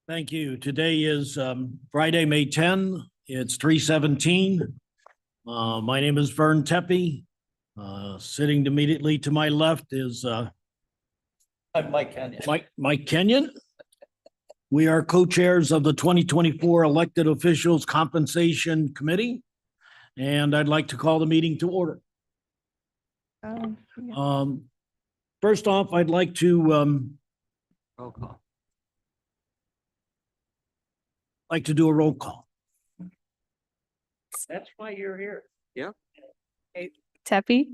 Thank you. Today is Friday, May 10. It's 3:17. My name is Vern Tepe. Sitting immediately to my left is I'm Mike Kenyon. Mike Kenyon. We are co-chairs of the 2024 Elected Officials Compensation Committee, and I'd like to call the meeting to order. First off, I'd like to Roll call. do a roll call. That's why you're here. Yeah. Tepe.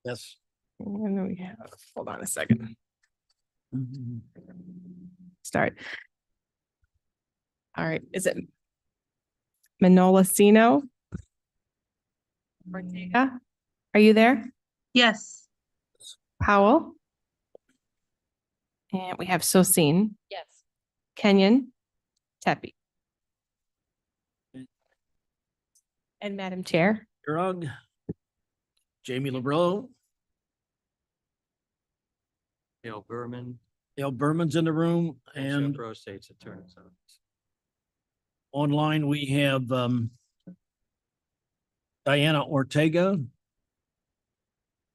Yes. And then we have, hold on a second. Start. All right. Is it Manolacino? Ortega? Are you there? Yes. Powell? And we have Sosin. Yes. Kenyon? Tepe. And Madam Chair? Drug. Jamie LeBreau. Dale Berman. Dale Berman's in the room, and Pro State's Attorney's Office. online we have Diana Ortega,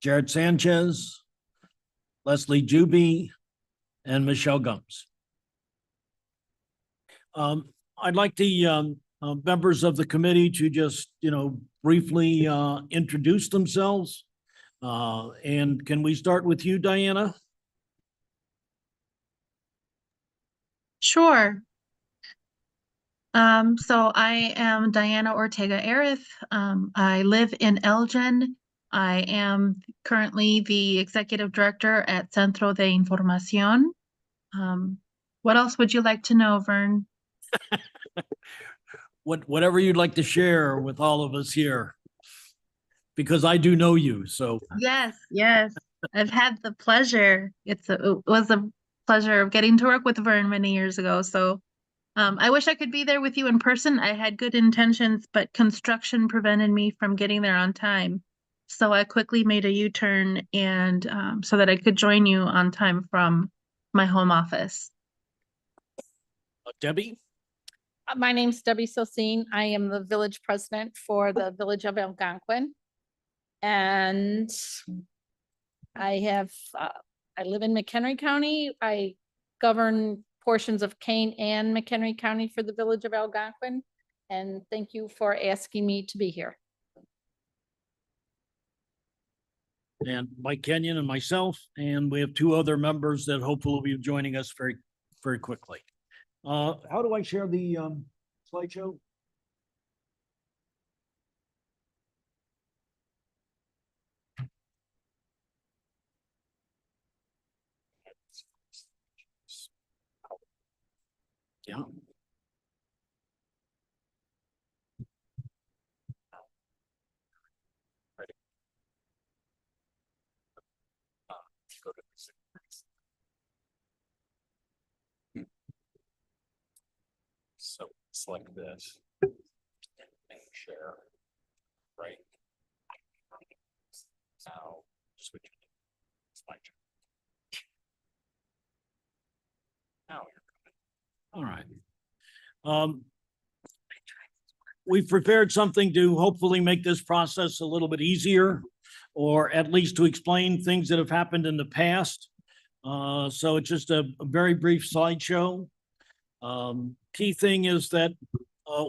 Jared Sanchez, Leslie Juby, and Michelle Gums. I'd like the members of the committee to just, briefly introduce themselves. And can we start with you, Diana? Sure. So I am Diana Ortega Arith. I live in Elgin. I am currently the executive director at Centro de Información. What else would you like to know, Vern? Whatever you'd like to share with all of us here, because I do know you, so. Yes. I've had the pleasure. It was a pleasure of getting to work with Vern many years ago. So I wish I could be there with you in person. I had good intentions, but construction prevented me from getting there on time. So I quickly made a U-turn and so that I could join you on time from my home office. Debbie? My name's Debbie Sosin. I am the village president for the village of Algonquin. And I live in McHenry County. I govern portions of Kane and McHenry County for the village of Algonquin. And thank you for asking me to be here. And Mike Kenyon and myself, and we have two other members that hopefully will be joining us very, very quickly. How do I share the slideshow? Yeah. So select this. And share. Right. Now switch. Now All right. We've prepared something to hopefully make this process a little bit easier, or at least to explain things that have happened in the past. So it's just a very brief slideshow. Key thing is that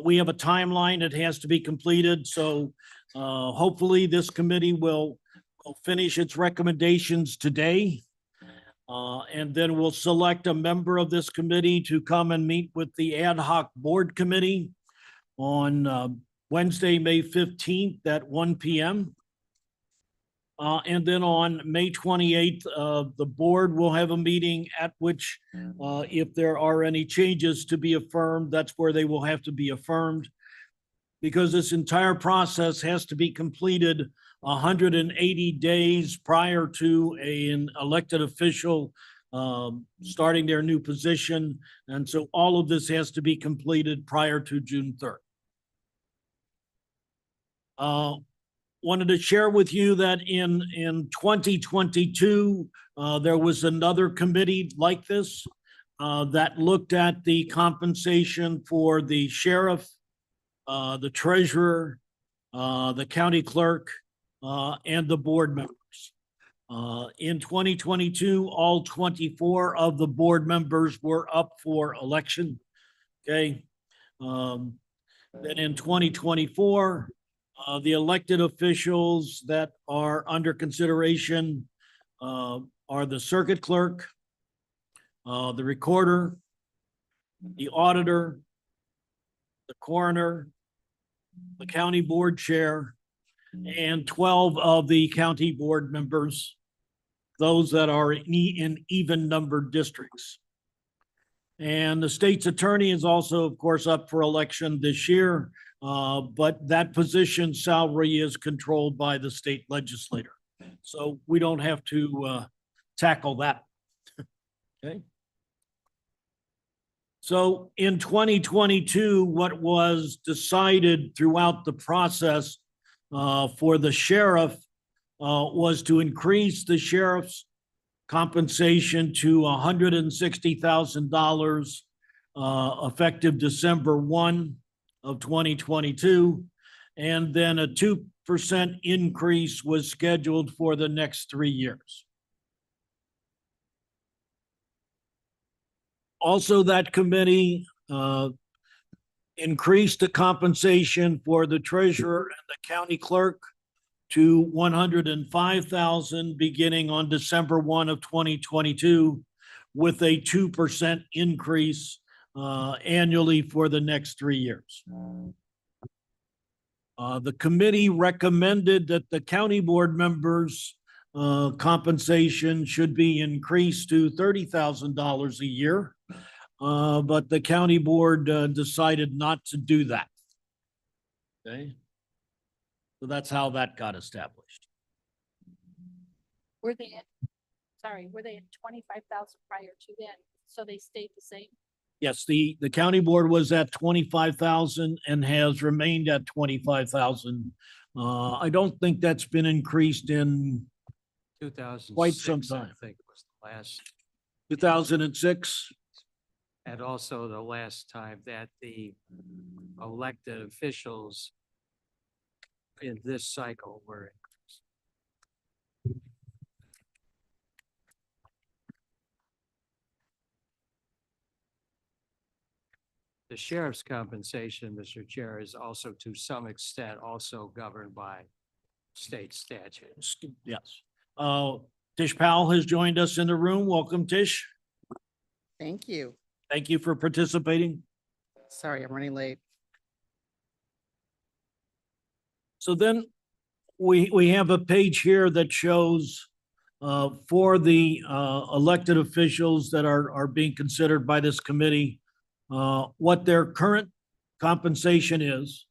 we have a timeline that has to be completed. So hopefully this committee will finish its recommendations today. And then we'll select a member of this committee to come and meet with the ad hoc board committee on Wednesday, May 15th at 1 p.m. And then on May 28th, the board will have a meeting at which if there are any changes to be affirmed, that's where they will have to be affirmed. Because this entire process has to be completed 180 days prior to an elected official starting their new position. And so all of this has to be completed prior to June 3rd. Wanted to share with you that in 2022, there was another committee like this. that looked at the compensation for the sheriff, the treasurer, the county clerk, and the board members. In 2022, all 24 of the board members were up for election. Okay. Then in 2024, the elected officials that are under consideration are the circuit clerk, the recorder, the auditor, the coroner, the county board chair, and 12 of the county board members, those that are in even numbered districts. And the state's attorney is also, of course, up for election this year, but that position salary is controlled by the state legislator. So we don't have to tackle that. Okay. So in 2022, what was decided throughout the process for the sheriff was to increase the sheriff's compensation to $160,000 effective December 1 of 2022. And then a 2% increase was scheduled for the next 3 years. Also, that committee increased the compensation for the treasurer and the county clerk to $105,000 beginning on December 1 of 2022, with a 2% increase annually for the next 3 years. The committee recommended that the county board members' compensation should be increased to $30,000 a year, but the county board decided not to do that. Okay. So that's how that got established. Were they at 25,000 prior to then? So they stayed the same? Yes, the county board was at 25,000 and has remained at 25,000. I don't think that's been increased in 2006. Quite some time. I think was the last, 2006. and also the last time that the elected officials in this cycle were increased. The sheriff's compensation, Mr. Chair, is also to some extent also governed by state statutes. Yes. Tish Powell has joined us in the room. Welcome, Tish. Thank you. Thank you for participating. Sorry, I'm running late. So then we have a page here that shows for the elected officials that are being considered by this committee, what their current compensation is.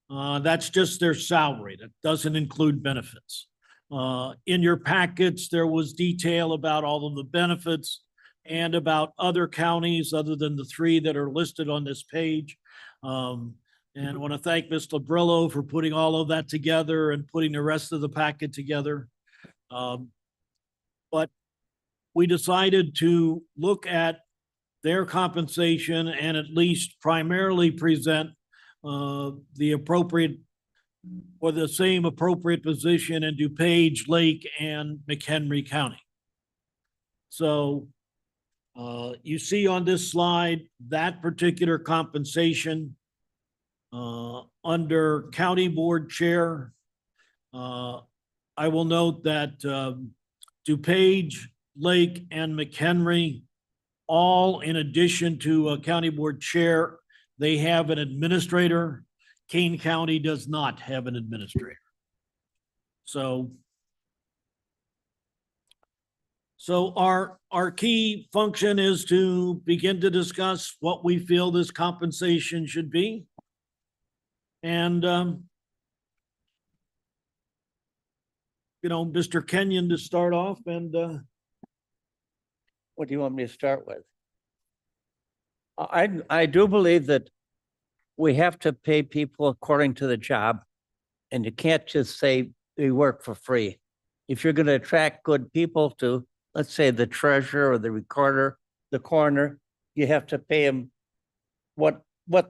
That's just their salary. That doesn't include benefits. In your packets, there was detail about all of the benefits and about other counties other than the 3 that are listed on this page. And I want to thank Ms. Labrillo for putting all of that together and putting the rest of the packet together. But we decided to look at their compensation and at least primarily present the appropriate or the same appropriate position in DuPage, Lake, and McHenry County. So you see on this slide that particular compensation under county board chair. I will note that DuPage, Lake, and McHenry, all in addition to a county board chair, they have an administrator. Kane County does not have an administrator. So our key function is to begin to discuss what we feel this compensation should be. And, Mr. Kenyon to start off and, What do you want me to start with? I do believe that we have to pay people according to the job. And you can't just say we work for free. If you're going to attract good people to, let's say, the treasurer or the recorder, the coroner, you have to pay them what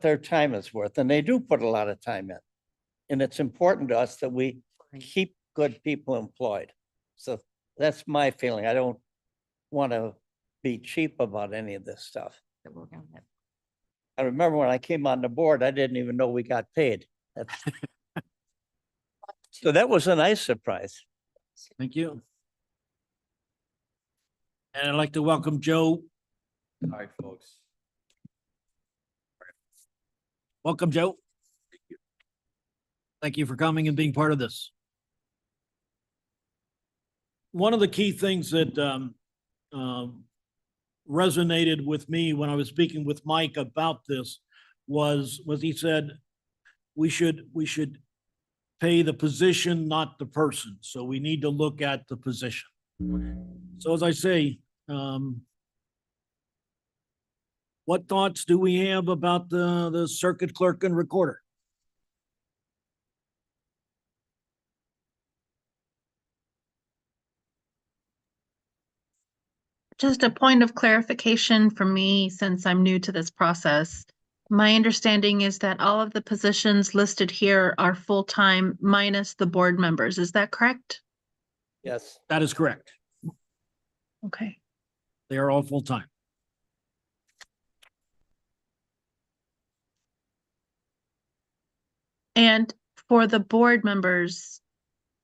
their time is worth, and they do put a lot of time in. And it's important to us that we keep good people employed. So that's my feeling. I don't want to be cheap about any of this stuff. I remember when I came on the board, I didn't even know we got paid. So that was a nice surprise. Thank you. And I'd like to welcome Joe. All right, folks. Welcome, Joe. Thank you for coming and being part of this. One of the key things that resonated with me when I was speaking with Mike about this was he said, we should pay the position, not the person. So we need to look at the position. So as I say, what thoughts do we have about the circuit clerk and recorder? Just a point of clarification for me, since I'm new to this process. My understanding is that all of the positions listed here are full-time minus the board members. Is that correct? Yes. That is correct. Okay. They are all full-time. And for the board members,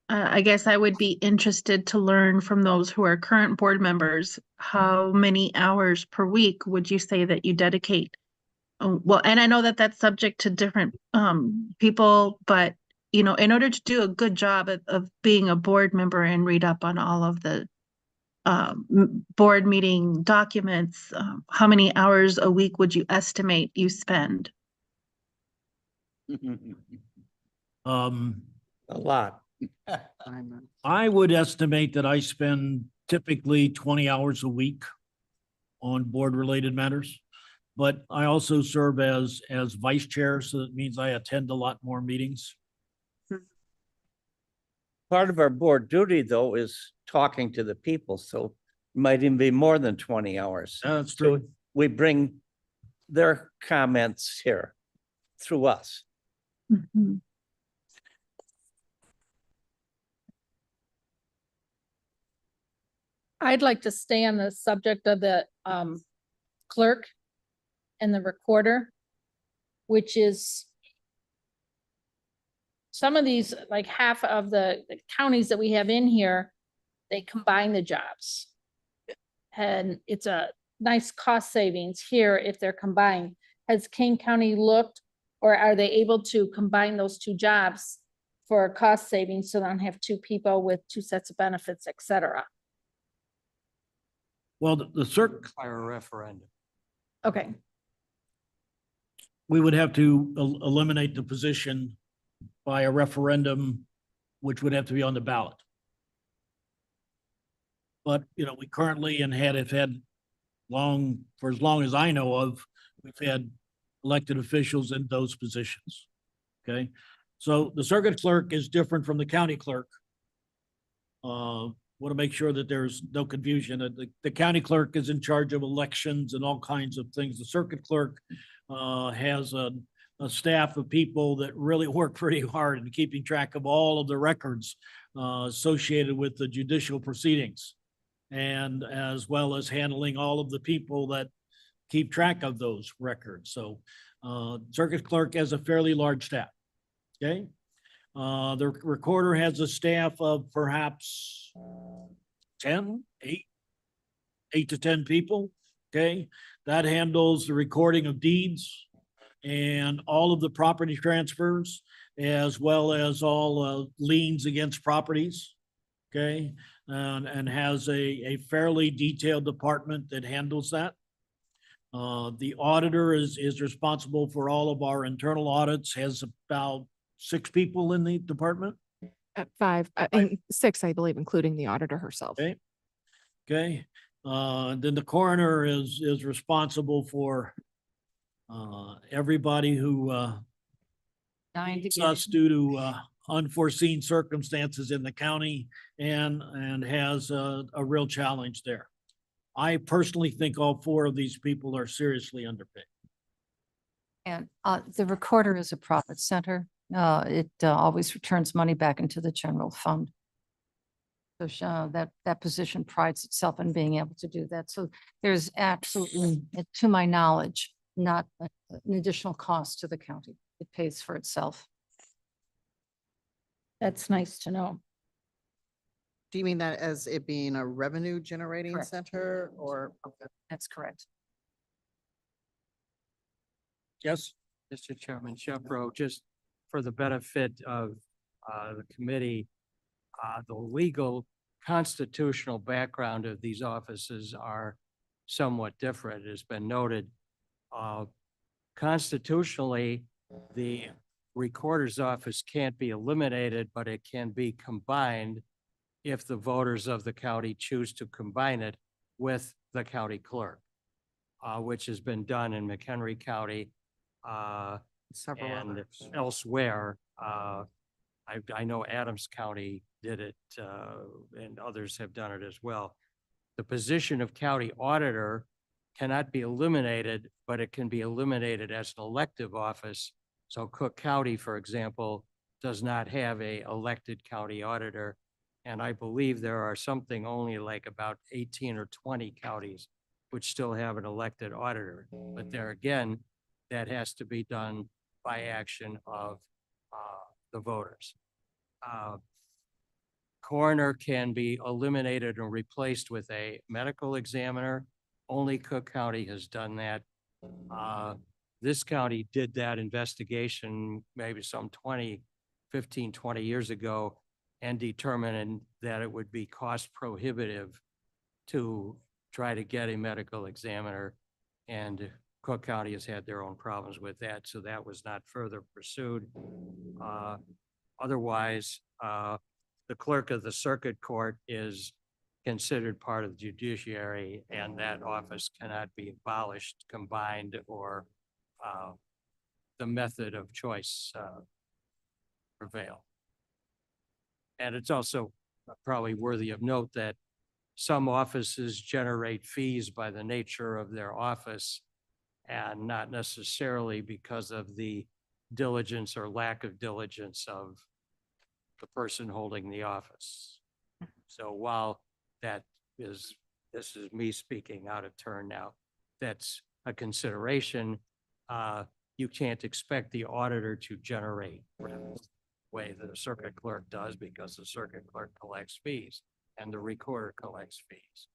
I guess I would be interested to learn from those who are current board members, how many hours per week would you say that you dedicate? Well, and I know that that's subject to different people, but you know, in order to do a good job of being a board member and read up on all of the board meeting documents, how many hours a week would you estimate you spend? A lot. I would estimate that I spend typically 20 hours a week on board-related matters. But I also serve as vice chair, so that means I attend a lot more meetings. Part of our board duty, though, is talking to the people, so it might even be more than 20 hours. That's So true. we bring their comments here through us. Mhm. I'd like to stay on the subject of the clerk and the recorder, which is some of these, like half of the counties that we have in here, they combine the jobs. And it's a nice cost savings here if they're combined. Has Kane County looked, or are they able to combine those two jobs for cost savings so they don't have two people with two sets of benefits, et cetera? Well, the circ, Require a referendum. Okay, we would have to eliminate the position by a referendum, which would have to be on the ballot. But, you know, we currently have had for as long as I know of, we've had elected officials in those positions. Okay, so the circuit clerk is different from the county clerk. Want to make sure that there's no confusion. The county clerk is in charge of elections and all kinds of things. The circuit clerk has a staff of people that really work pretty hard in keeping track of all of the records associated with the judicial proceedings, and as well as handling all of the people that keep track of those records. So circuit clerk has a fairly large staff. Okay. The recorder has a staff of perhaps 8 to 10 people. Okay. That handles the recording of deeds and all of the property transfers, as well as all liens against properties. Okay. And has a fairly detailed department that handles that. The auditor is responsible for all of our internal audits, has about 6 people in the department. At 5, and 6, I believe, including the auditor herself. Okay. Okay. Then the coroner is responsible for everybody who leaves us due to unforeseen circumstances in the county and has a real challenge there. I personally think all four of these people are seriously underpaid. And the recorder is a profit center. It always returns money back into the general fund. So that position prides itself in being able to do that. So there's absolutely, to my knowledge, not an additional cost to the county. It pays for itself. That's nice to know. Do you mean that as it being a revenue generating Correct. center or? Okay. That's correct. Yes? Mr. Chairman, Shepro, just for the benefit of the committee, the legal constitutional background of these offices are somewhat different. It has been noted. Constitutionally, the recorder's office can't be eliminated, but it can be combined if the voters of the county choose to combine it with the county clerk, which has been done in McHenry County Several and others. elsewhere. I know Adams County did it, and others have done it as well. The position of county auditor cannot be eliminated, but it can be eliminated as an elective office. So Cook County, for example, does not have a elected county auditor. And I believe there are something only like about 18 or 20 counties which still have an elected auditor. But there again, that has to be done by action of the voters. Coroner can be eliminated and replaced with a medical examiner. Only Cook County has done that. This county did that investigation maybe some 15, 20 years ago and determined that it would be cost prohibitive to try to get a medical examiner. And Cook County has had their own problems with that, so that was not further pursued. Otherwise, the clerk of the circuit court is considered part of the judiciary, and that office cannot be abolished, combined, or the method of choice prevail. And it's also probably worthy of note that some offices generate fees by the nature of their office and not necessarily because of the diligence or lack of diligence of the person holding the office. So while this is me speaking out of turn now, that's a consideration. You can't expect the auditor to generate revenue the way that a circuit clerk does, because the circuit clerk collects fees and the recorder collects fees.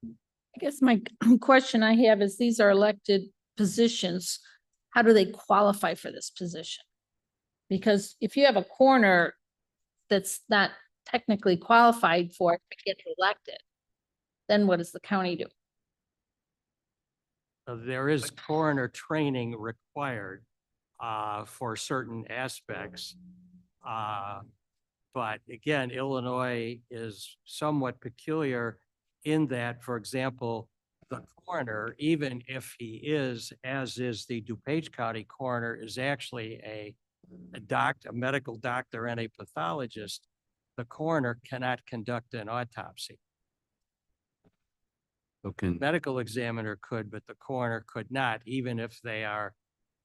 I guess my question I have is, these are elected positions. How do they qualify for this position? Because if you have a coroner that's not technically qualified for it to get elected, then what does the county do? There is coroner training required for certain aspects. But again, Illinois is somewhat peculiar in that, for example, the coroner, even if he is, as is the DuPage County coroner, is actually a medical doctor and a pathologist. The coroner cannot conduct an autopsy. Okay. Medical examiner could, but the coroner could not, even if they are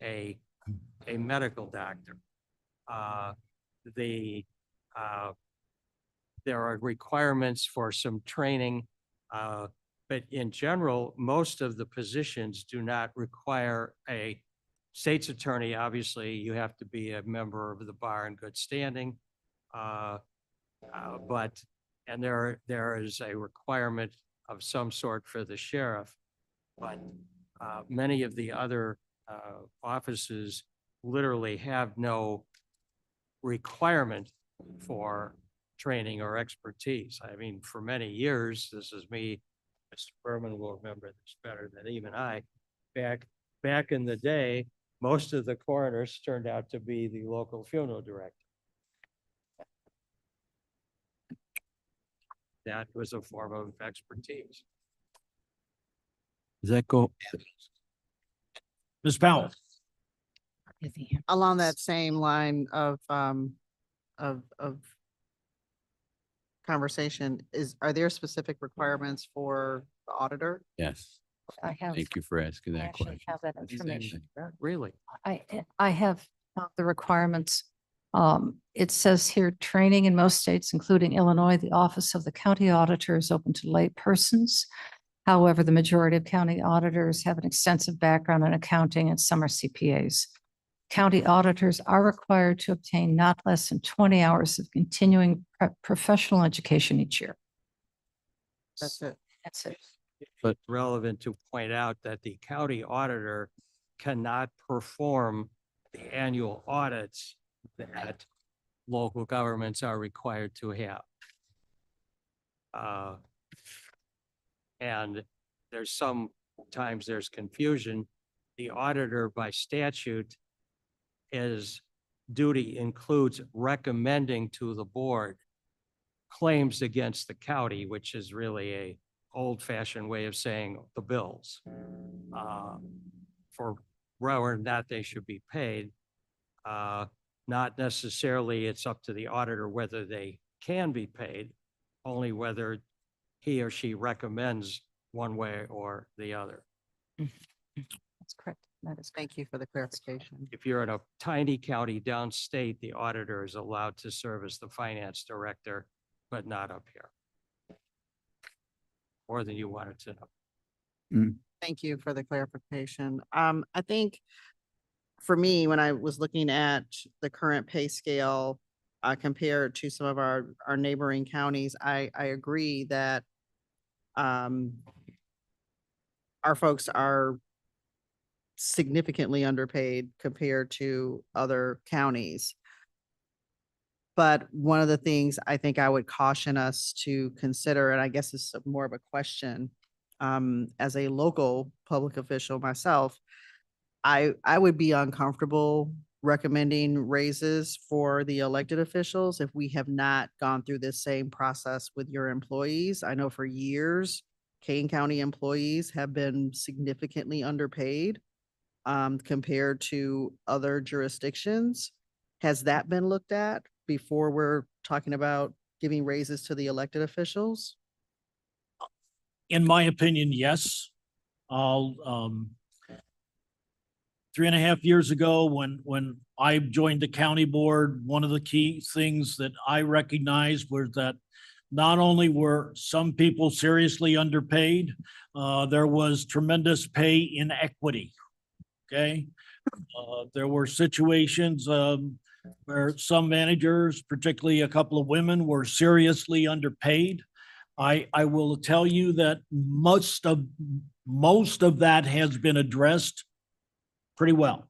a medical doctor. There are requirements for some training, but in general, most of the positions do not require a state's attorney. Obviously, you have to be a member of the bar in good standing. And there is a requirement of some sort for the sheriff, but many of the other offices literally have no requirement for training or expertise. I mean, for many years, this is me, Mr. Berman will remember this better than even I, back in the day, most of the coroners turned out to be the local funeral director. That was a form of expertise. Does that go? Ms. Powell? Along that same line of conversation, are there specific requirements for the auditor? Yes, I have, thank you for asking I that actually question. have that information. Really? I have the requirements. It says here, training in most states, including Illinois, the Office of the County Auditor is open to lay persons. However, the majority of county auditors have an extensive background in accounting and some are CPAs. County auditors are required to obtain not less than 20 hours of continuing professional education each year. That's it. That's it. But relevant to point out that the county auditor cannot perform the annual audits that local governments are required to have. And sometimes there's confusion. The auditor by statute, his duty includes recommending to the board claims against the county, which is really a old-fashioned way of saying the bills for whether or not they should be paid. Not necessarily it's up to the auditor whether they can be paid, only whether he or she recommends one way or the other. That's correct. That is correct. Thank you for the clarification. If you're in a tiny county downstate, the auditor is allowed to serve as the finance director, but not up here. More than you wanted to know. Thank you for the clarification. I think for me, when I was looking at the current pay scale compared to some of our neighboring counties, I agree that our folks are significantly underpaid compared to other counties. But one of the things I think I would caution us to consider, and I guess it's more of a question, as a local public official myself, I would be uncomfortable recommending raises for the elected officials if we have not gone through this same process with your employees. I know for years, Kane County employees have been significantly underpaid compared to other jurisdictions. Has that been looked at before we're talking about giving raises to the elected officials? In my opinion, yes. I'll, 3.5 years ago, when I joined the county board, one of the key things that I recognized was that not only were some people seriously underpaid, there was tremendous pay inequity. Okay. There were situations where some managers, particularly a couple of women, were seriously underpaid. I will tell you that most of that has been addressed pretty well,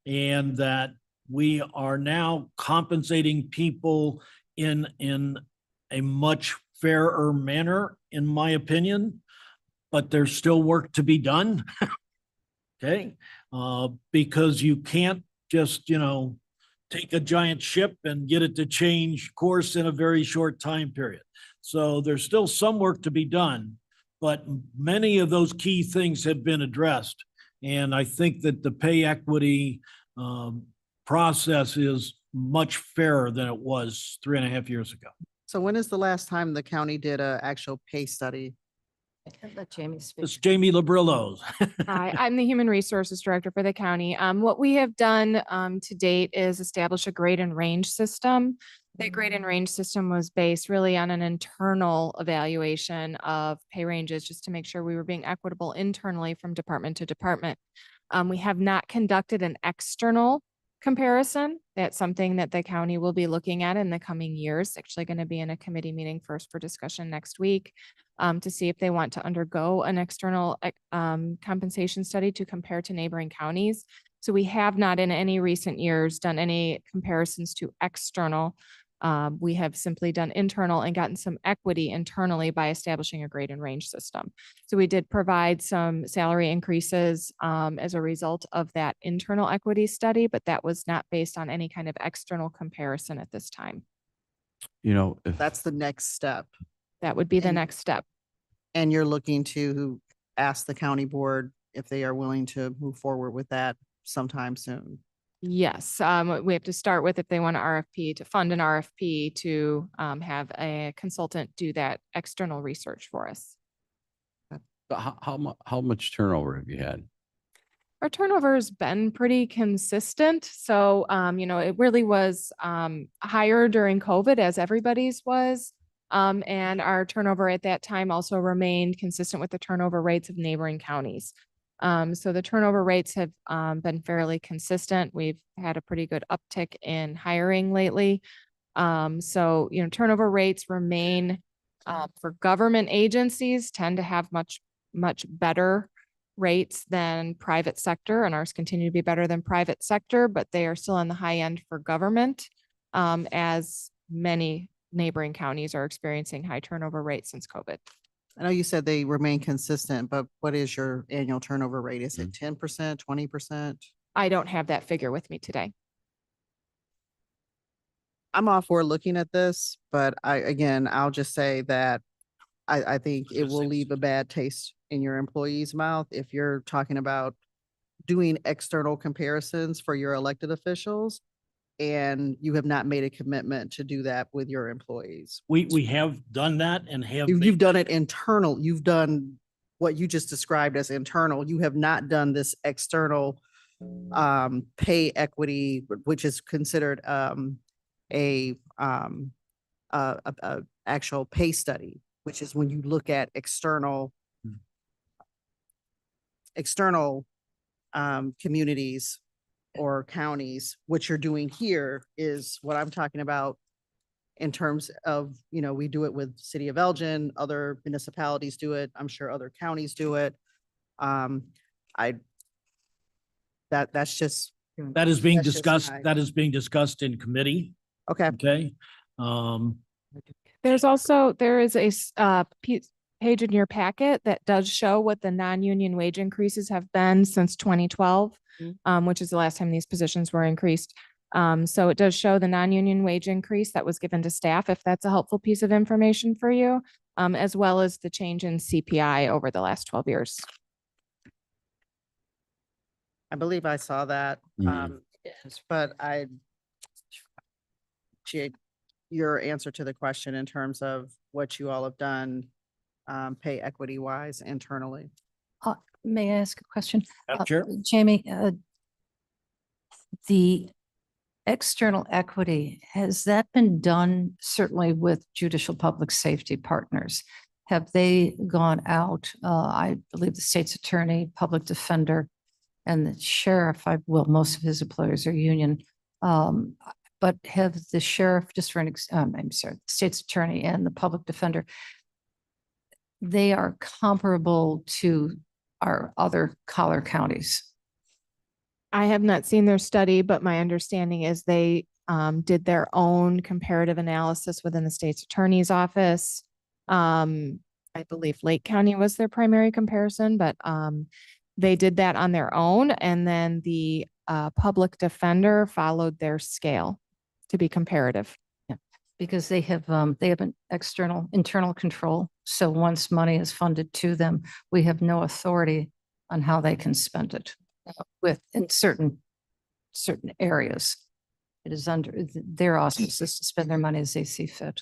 and that we are now compensating people in a much fairer manner, in my opinion. But there's still work to be done. Okay, because you can't just, take a giant ship and get it to change course in a very short time period. So there's still some work to be done, but many of those key things have been addressed. And I think that the pay equity process is much fairer than it was 3.5 years ago. So when is the last time the county did an actual pay study? Let Jamie speak. It's Jamie Labrillo. Hi, I'm the Human Resources Director for the county. What we have done to date is establish a grade and range system. That grade and range system was based really on an internal evaluation of pay ranges, just to make sure we were being equitable internally from department to department. We have not conducted an external comparison. That's something that the county will be looking at in the coming years. Actually going to be in a committee meeting first for discussion next week to see if they want to undergo an external compensation study to compare to neighboring counties. So we have not in any recent years done any comparisons to external. We have simply done internal and gotten some equity internally by establishing a grade and range system. So we did provide some salary increases as a result of that internal equity study, but that was not based on any kind of external comparison at this time. If That's the next step. That would be the And- next step. And you're looking to ask the county board if they are willing to move forward with that sometime soon. Yes, we have to start with if they want an RFP, to fund an RFP to have a consultant do that external research for us. But how much turnover have you had? Our turnover has been pretty consistent. So, it really was higher during COVID as everybody's was. And our turnover at that time also remained consistent with the turnover rates of neighboring counties. So the turnover rates have been fairly consistent. We've had a pretty good uptick in hiring lately. So, turnover rates remain for government agencies tend to have much better rates than private sector, and ours continue to be better than private sector, but they are still on the high end for government, as many neighboring counties are experiencing high turnover rates since COVID. I know you said they remain consistent, but what is your annual turnover rate? Is it 10%, 20%? I don't have that figure with me today. I'm all for looking at this, but I'll just say that I think it will leave a bad taste in your employee's mouth if you're talking about doing external comparisons for your elected officials and you have not made a commitment to do that with your employees. We have done that and have. You've done it internal. You've done what you just described as internal. You have not done this external pay equity, which is considered a actual pay study, which is when you look at external communities or counties. What you're doing here is what I'm talking about in terms of, we do it with City of Elgin, other municipalities do it. I'm sure other counties do it. That's just, That is being That's just discussed, my- that is being discussed in committee, okay. okay? There is a page in your packet that does show what the non-union wage increases have been since 2012, which is the last time these positions were increased. So it does show the non-union wage increase that was given to staff, if that's a helpful piece of information for you, as well as the change in CPI over the last 12 years. I believe I saw that. But your answer to the question in terms of what you all have done, pay equity wise internally. May I ask a question? Madam Chair? Jamie, the external equity, has that been done certainly with judicial public safety partners? Have they gone out, I believe the state's attorney, public defender, and the sheriff, most of his employers are union. But have the sheriff, just for I'm sorry, the state's attorney and the public defender, they are comparable to our other collar counties? I have not seen their study, but my understanding is they did their own comparative analysis within the state's attorney's office. I believe Lake County was their primary comparison, but they did that on their own. And then the public defender followed their scale to be comparative. Because they have an internal control. So once money is funded to them, we have no authority on how they can spend it in certain areas. It is under their auspices to spend their money as they see fit.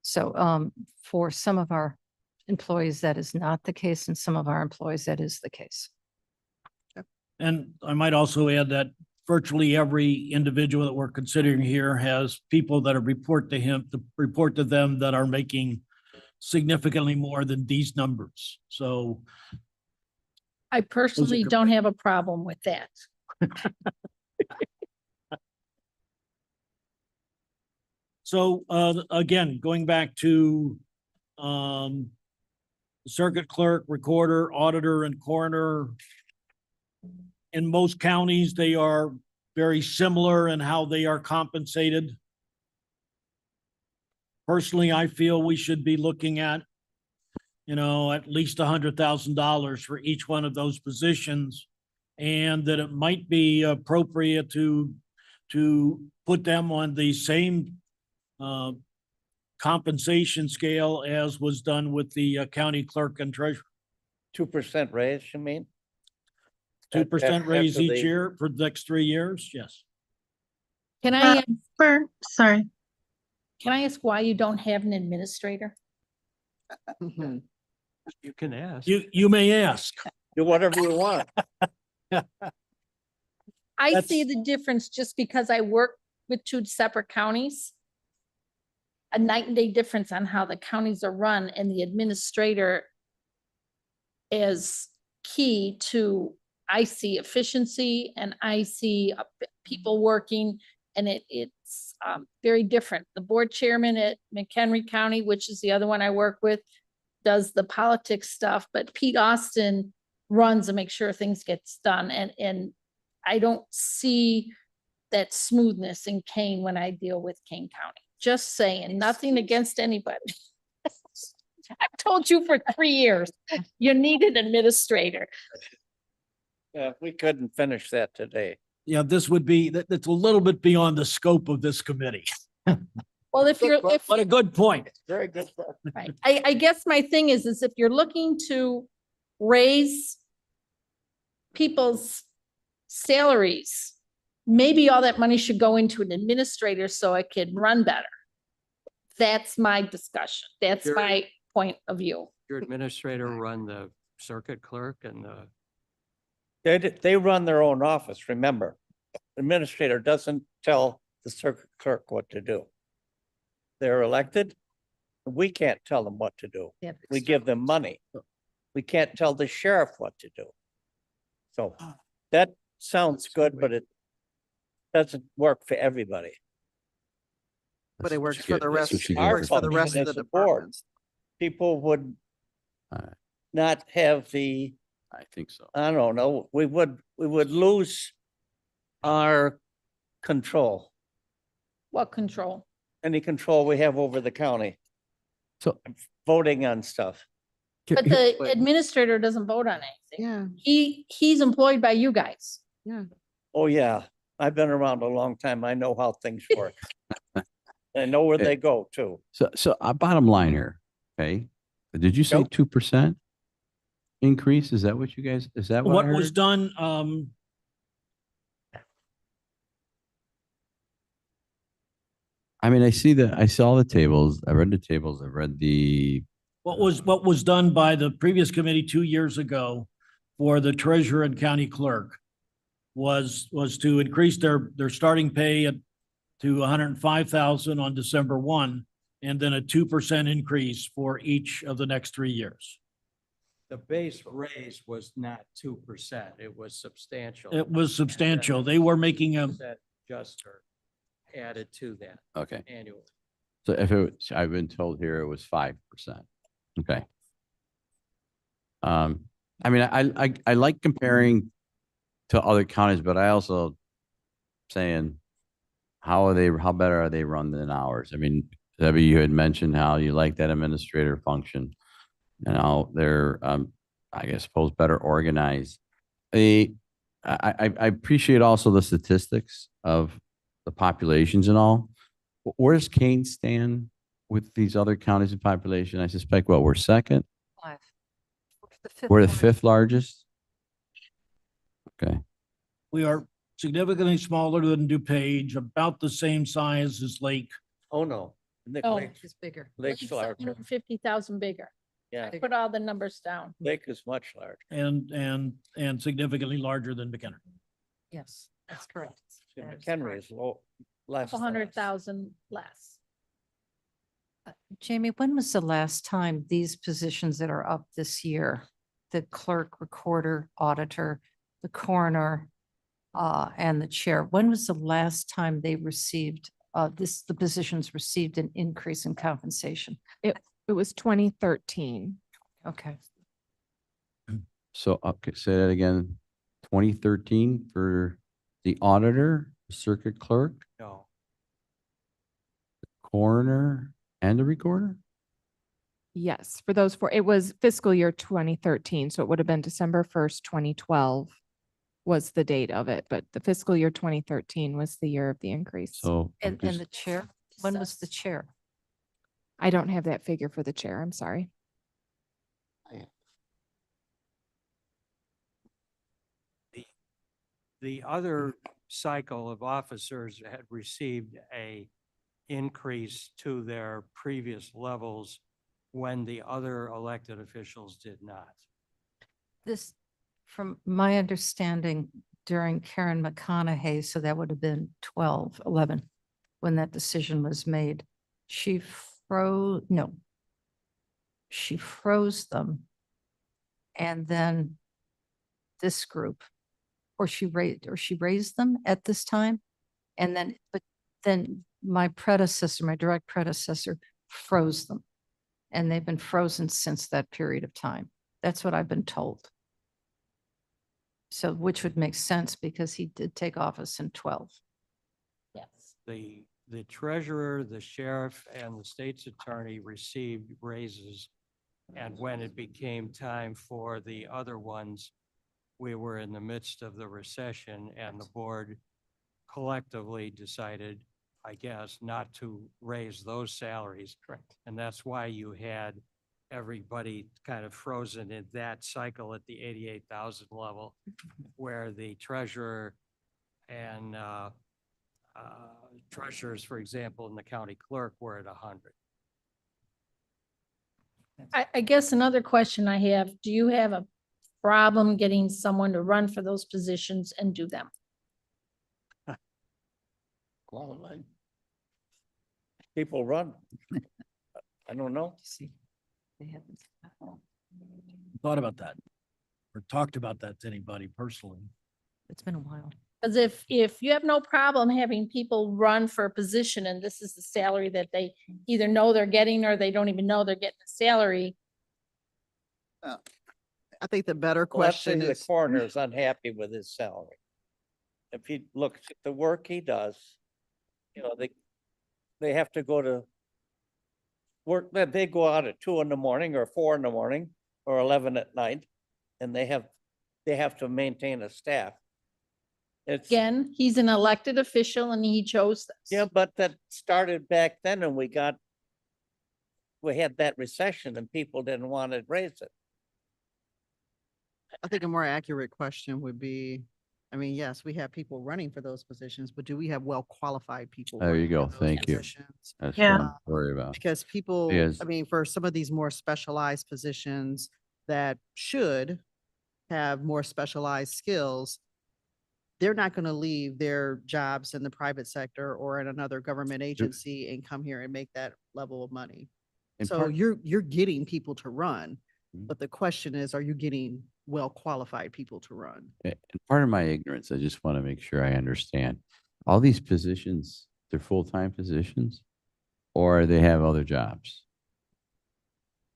So for some of our employees, that is not the case, and some of our employees, that is the case. And I might also add that virtually every individual that we're considering here has people that report to them that are making significantly more than these numbers. So I personally don't have a problem with that. So again, going back to circuit clerk, recorder, auditor, and coroner. In most counties, they are very similar in how they are compensated. Personally, I feel we should be looking at, at least $100,000 for each one of those positions. And that it might be appropriate to put them on the same compensation scale as was done with the county clerk and treasurer. 2% raise, you mean? 2% raise after each they- year for the next 3 years? Yes. Can I, Sorry. can I ask why you don't have an administrator? Mhm. You can ask. You may ask. Do whatever you want. I see That's- the difference just because I work with two separate counties. A night and day difference on how the counties are run, and the administrator is key to, I see efficiency and I see people working, and it's very different. The board chairman at McHenry County, which is the other one I work with, does the politics stuff, but Pete Austin runs and makes sure things gets done, and I don't see that smoothness in Kane when I deal with Kane County. Just saying, nothing against anybody. I've told you for 3 years, you need an administrator. Yeah, we couldn't finish that today. Yeah, this would be, that's a little bit beyond the scope of this committee. Well, if you're, if, But a good point. Very good. right, I guess my thing is if you're looking to raise people's salaries, maybe all that money should go into an administrator so it could run better. That's my discussion. That's Sure. my point of view. Your administrator run the circuit clerk and the, They run their own office, remember. Administrator doesn't tell the circuit clerk what to do. They're elected. We can't tell them what to do. We give them money. We can't tell the sheriff what to do. So that sounds good, but it doesn't work for everybody. But That's it what works you for get- the that's rest, what you it get works for the function rest of as the a board. departments. People would Alright, not have the, I think so. I don't know, we would lose our control, What control? any control we have over the county, So. voting on stuff. But the administrator doesn't vote on anything. Yeah, He's employed by you guys. Oh, yeah, I've been around a long time. I know how things work. I know where they go too. So bottom line here, okay? Did you say Nope. 2% increase? Is that what you guys, is that what I What was heard? done, I mean, I saw the tables, I read the tables, I read the, what was done by the previous committee 2 years ago for the treasurer and county clerk was to increase their starting pay to 105,000 on December 1, and then a 2% increase for each of the next 3 years. the base raise was not 2%. It was substantial. It was substantial. They were making a, That adjuster added to that okay. annually. So if it, I've been told here it was 5%. Okay. I mean, I like comparing to other counties, but I also saying, how better are they run than ours? I mean, Debbie, you had mentioned how you like that administrator function and how they're, I guess, suppose better organized. I appreciate also the statistics of the populations and all. Where does Kane stand with these other counties in population? I suspect what, we're second? Five. We're the largest. fifth largest? Okay, we are significantly smaller than DuPage, about the same size as Lake. Oh, no. Nick Oh. Lake- It's bigger. Lake's larger. 50,000 bigger. Yeah, Put all the numbers down. Lake is much larger. And significantly larger than McHenry. Yes, that's correct. See, That is McHenry correct. is low, less. Couple than us. 100,000 less. Jamie, when was the last time these positions that are up this year, the clerk, recorder, auditor, the coroner, and the chair, when was the last time they received, the positions received an increase in compensation? It was 2013. Okay. so, okay, say that again. 2013 for the auditor, circuit clerk, No, coroner, and the recorder? Yes, for those four, it was fiscal year 2013, so it would have been December 1st, 2012 was the date of it, but the fiscal year 2013 was the year of the increase. So. I'm And just- the chair, when was the chair? I don't have that figure for the chair, I'm sorry. the the other cycle of officers had received a increase to their previous levels when the other elected officials did not. This, from my understanding, during Karen McConaughey, so that would have been 12, 11, when that decision was made. She froze them. And then this group, or she raised them at this time. And then, but then my predecessor, my direct predecessor, froze them. And they've been frozen since that period of time. That's what I've been told. So, which would make sense because he did take office in 12. Yes. The treasurer, the sheriff, and the state's attorney received raises. And when it became time for the other ones, we were in the midst of the recession and the board collectively decided, I guess, not to raise those salaries. Correct. And that's why you had everybody kind of frozen in that cycle at the 88,000 level, where the treasurer and treasurers, for example, in the county clerk were at 100. I guess another question I have, do you have a problem getting someone to run for those positions and do them? Qualified. People run. I don't know. See, they haven't. Thought about that or talked about that to anybody personally. It's been a while. Because if you have no problem having people run for a position and this is the salary that they either know they're getting or they don't even know they're getting the salary. I think the better Let's say question the is, coroner is unhappy with his salary. If he looks at the work he does, you know, they have to go to work, they go out at 2 a.m. or 4 a.m. or 11 at night, and they have to maintain a staff. It's, Again, he's an elected official and he chose this. yeah, but that started back then and we had that recession and people didn't want to raise it. I think a more accurate question would be, I mean, yes, we have people running for those positions, but do we have well-qualified people? There you running for go. those Thank you. positions? That's Yeah. what I'm worried about. Because people, Yes. I mean, for some of these more specialized positions that should have more specialized skills, they're not going to leave their jobs in the private sector or in another government agency and come here and make that level of money. And So part- you're getting people to run, Mhm. but the question is, are you getting well-qualified people to run? And part of my ignorance, I just want to make sure I understand. All these positions, they're full-time positions or they have other jobs?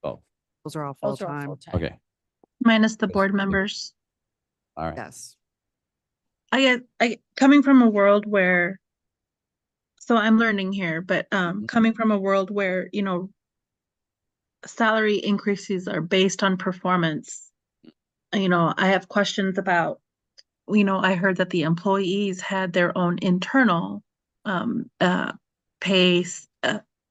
Oh, Those are all Those are all full-time. full-time. okay. Minus the Yes, board yes. members. All right. Yes. I coming from a world where, so I'm learning here, but coming from a world where, you know, salary increases are based on performance. You know, I have questions about, you know, I heard that the employees had their own internal pay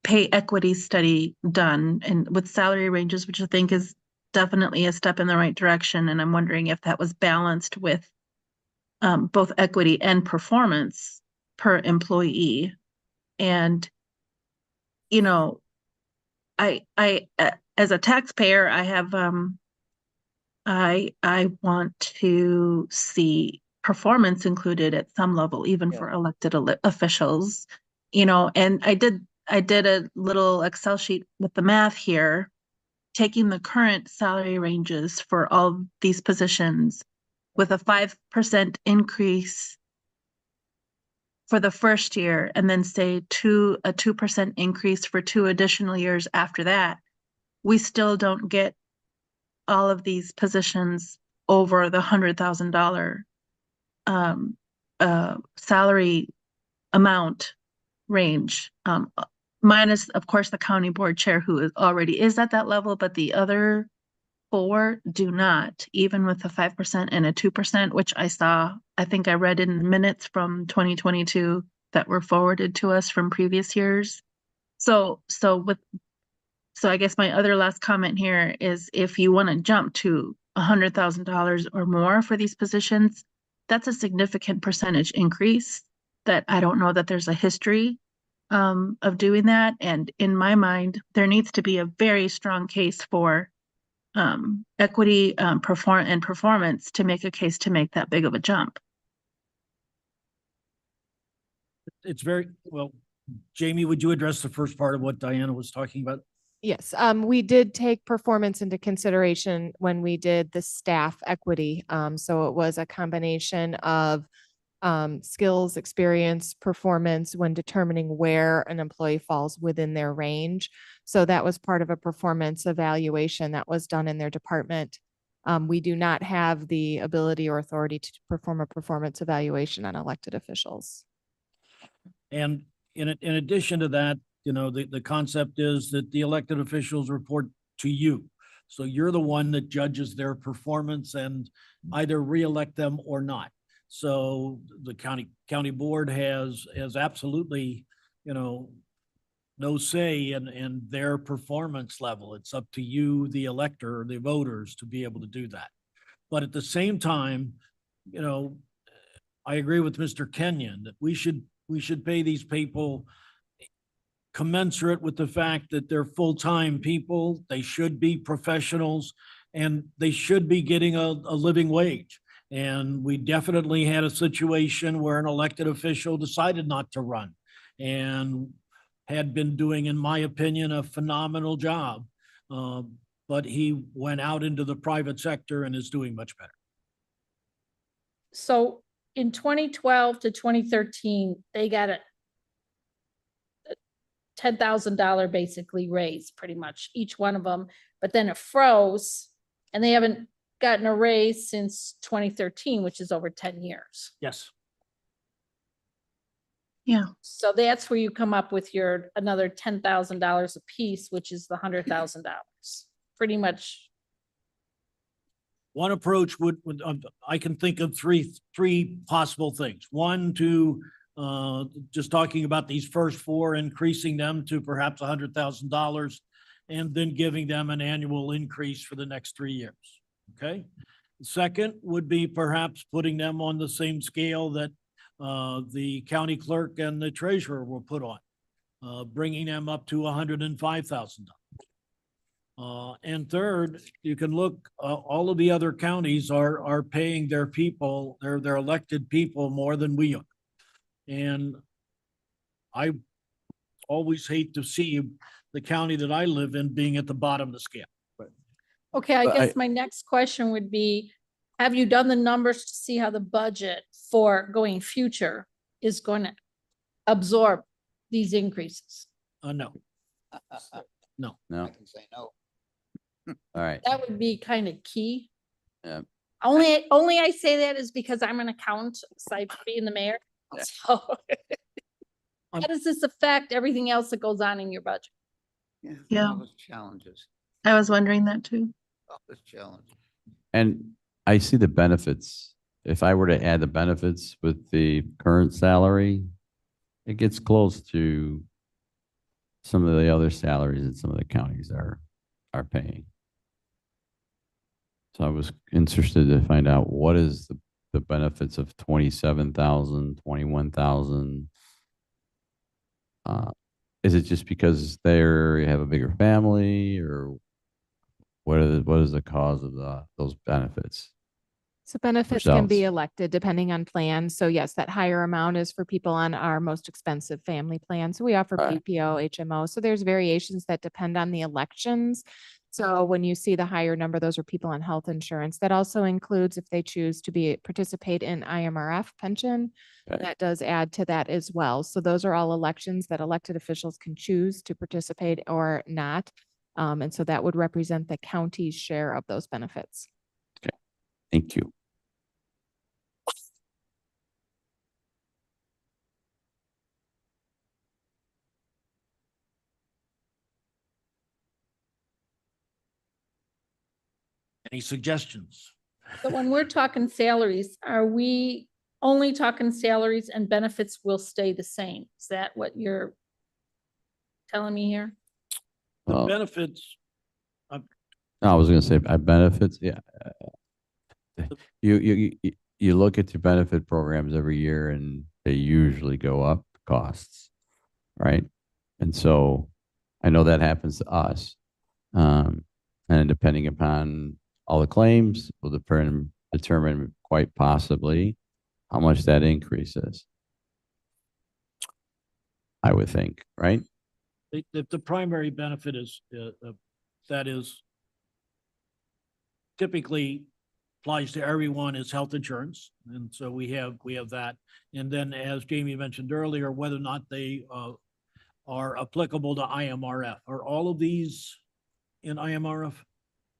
equity study done and with salary ranges, which I think is definitely a step in the right direction. And I'm wondering if that was balanced with both equity and performance per employee. And, you know, I as a taxpayer, I have, I want to see performance included at some level, even Yeah. for elected officials, you know, and I did a little Excel sheet with the math here, taking the current salary ranges for all these positions with a 5% increase for the first year, and then say a 2% increase for 2 additional years after that, we still don't get all of these positions over the $100,000 salary amount range. Minus, of course, the county board chair who already is at that level, but the other 4 do not, even with a 5% and a 2%, which I think I read in minutes from 2022 that were forwarded to us from previous years. So I guess my other last comment here is if you want to jump to $100,000 or more for these positions, that's a significant percentage increase that I don't know that there's a history of doing that. And in my mind, there needs to be a very strong case for equity performance to make a case to make that big of a jump. It's very, well, Jamie, would you address the first part of what Diana was talking about? Yes, we did take performance into consideration when we did the staff equity. So it was a combination of skills, experience, performance when determining where an employee falls within their range. So that was part of a performance evaluation that was done in their department. We do not have the ability or authority to perform a performance evaluation on elected officials. And in addition to that, you know, the concept is that the elected officials report to you. So you're the one that judges their performance and either reelect them or not. So the county board has absolutely, you know, no say in their performance level. It's up to you, the elector, or the voters, to be able to do that. But at the same time, you know, I agree with Mr. Kenyon that we should pay these people commensurate with the fact that they're full-time people. They should be professionals and they should be getting a living wage. And we definitely had a situation where an elected official decided not to run and had been doing, in my opinion, a phenomenal job. But he went out into the private sector and is doing much better. So in 2012 to 2013, they got a $10,000 basically raise, pretty much each one of them, but then it froze and they haven't gotten a raise since 2013, which is over 10 years. Yes. Yeah. So that's where you come up with your another $10,000 a piece, which is the $100,000. Pretty much. One approach would I can think of three possible things. One, to just talking about these first four, increasing them to perhaps $100,000 and then giving them an annual increase for the next 3 years. Okay. Second would be perhaps putting them on the same scale that the county clerk and the treasurer were put on, bringing them up to $105,000. And third, you can look, all of the other counties are paying their people, their elected people, more than we are. And I always hate to see the county that I live in being at the bottom of the scale. Okay, I But guess my next question would be, have you done the numbers to see how the budget for going future is going to absorb these increases? No. No. I can say no. All right. That would be kind of key. Yeah. Only I say that is because I'm an accountant, aside from being the mayor. Yeah. So how does this affect everything else that goes on in your budget? Yeah. all those Challenges, I was wondering that too. all those challenges. And I see the benefits. If I were to add the benefits with the current salary, it gets close to some of the other salaries that some of the counties are paying. So I was interested to find out what is the benefits of 27,000, 21,000. Is it just because they have a bigger family, or what is the cause of those benefits? So benefits can be Yourselves. elected depending on plan. So yes, that higher amount is for people on our most expensive family plan. So we offer Right. PPO, HMO. So there's variations that depend on the elections. So when you see the higher number, those are people on health insurance. That also includes if they choose to participate in IMRF pension. Okay. That does add to that as well. So those are all elections that elected officials can choose to participate or not. And so that would represent the county's share of those benefits. Thank you. Any suggestions? So when we're talking salaries, are we only talking salaries and benefits will stay the same? Is that what you're telling me here? The Well, benefits, I was gonna say benefits, yeah. You you look at your benefit programs every year and they usually go up costs, right? And so I know that happens to us. And depending upon all the claims will determine quite possibly how much that increase is. I would think, right? The primary benefit is, that is typically applies to everyone is health insurance. And so we have that. And then as Jamie mentioned earlier, whether or not they, are applicable to IMRF. Are all of these in IMRF?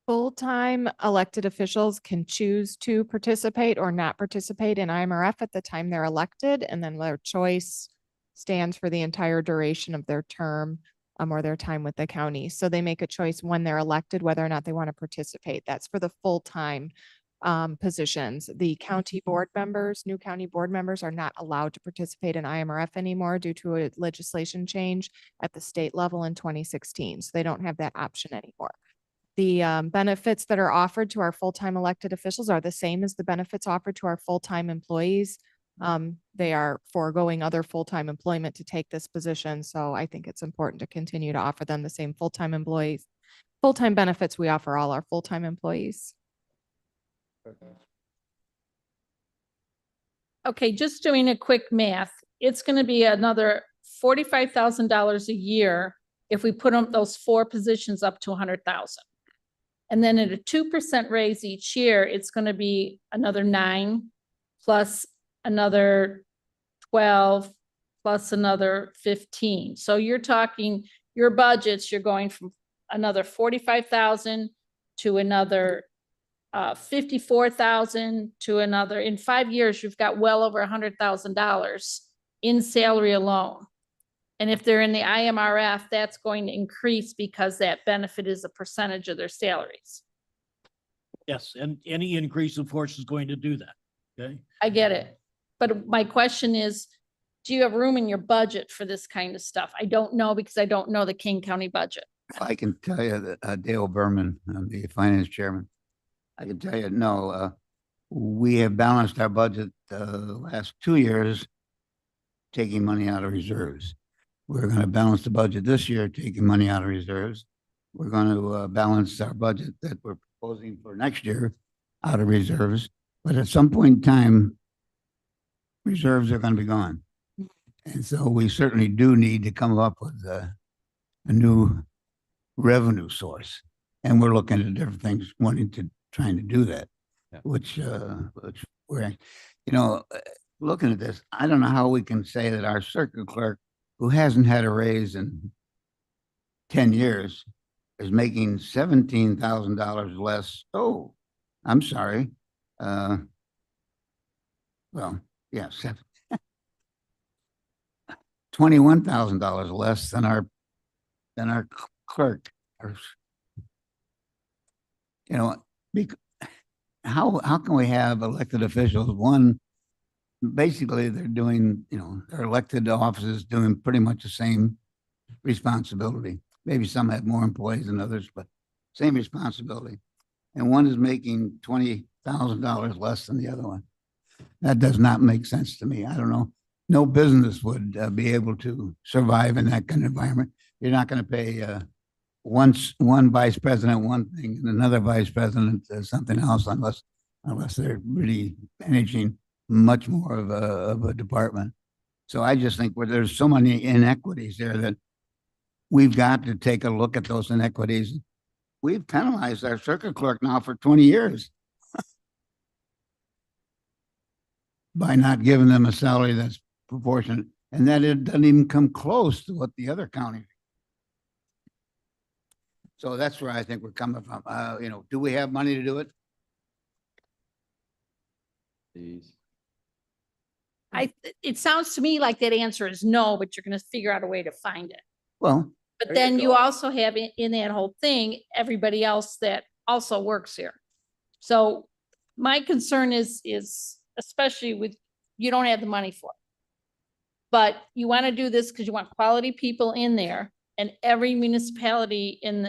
Full-time elected officials can choose to participate or not participate in IMRF at the time they're elected, and then their choice stands for the entire duration of their term or their time with the county. So they make a choice when they're elected, whether or not they want to participate. That's for the full-time positions. The county board members, new county board members are not allowed to participate in IMRF anymore due to a legislation change at the state level in 2016. So they don't have that option anymore. The benefits that are offered to our full-time elected officials are the same as the benefits offered to our full-time employees. They are foregoing other full-time employment to take this position. So I think it's important to continue to offer them the same full-time employees, full-time benefits we offer all our full-time employees. Okay, just doing a quick math, it's gonna be another $45,000 a year if we put them, those 4 positions up to 100,000. And then at a 2% raise each year, it's gonna be another 9 plus another 12 plus another 15. So you're talking, your budgets, you're going from another 45,000 to another 54,000 to another, in 5 years, you've got well over $100,000 in salary alone. And if they're in the IMRF, that's going to increase because that benefit is a percentage of their salaries. Yes, and any increase, of course, is going to do that. Okay. I get it. But my question is, do you have room in your budget for this kind of stuff? I don't know because I don't know the King County budget. I can tell you that Dale Berman, I'm the finance chairman. I can tell you, no, we have balanced our budget the last 2 years, taking money out of reserves. We're going to balance the budget this year, taking money out of reserves. We're going to balance our budget that we're proposing for next year out of reserves. But at some point in time, reserves are going to be gone. And so we certainly do need to come up with a new revenue source. And we're looking at different things, trying to do that, Yeah. which we're, looking at this, I don't know how we can say that our circuit clerk, who hasn't had a raise in 10 years, is making $17,000 less. Oh, I'm sorry. Well, yes, $21,000 less than our clerk. How can we have elected officials? One, basically they're doing, their elected offices doing pretty much the same responsibility. Maybe some have more employees than others, but same responsibility. And one is making $20,000 less than the other one. That does not make sense to me. I don't know. No business would be able to survive in that kind of environment. You're not going to pay one vice president one thing and another vice president something else unless they're really managing much more of a department. So I just think there's so many inequities there that we've got to take a look at those inequities. We've penalized our circuit clerk now for 20 years by not giving them a salary that's proportionate, and that it doesn't even come close to what the other counties. So that's where I think we're coming from. Do we have money to do it? It sounds to me like that answer is no, but you're gonna figure out a way to find it. Well, But there then you go. also have in that whole thing, everybody else that also works here. So my concern is especially with, you don't have the money for it. But you want to do this because you want quality people in there, and every municipality in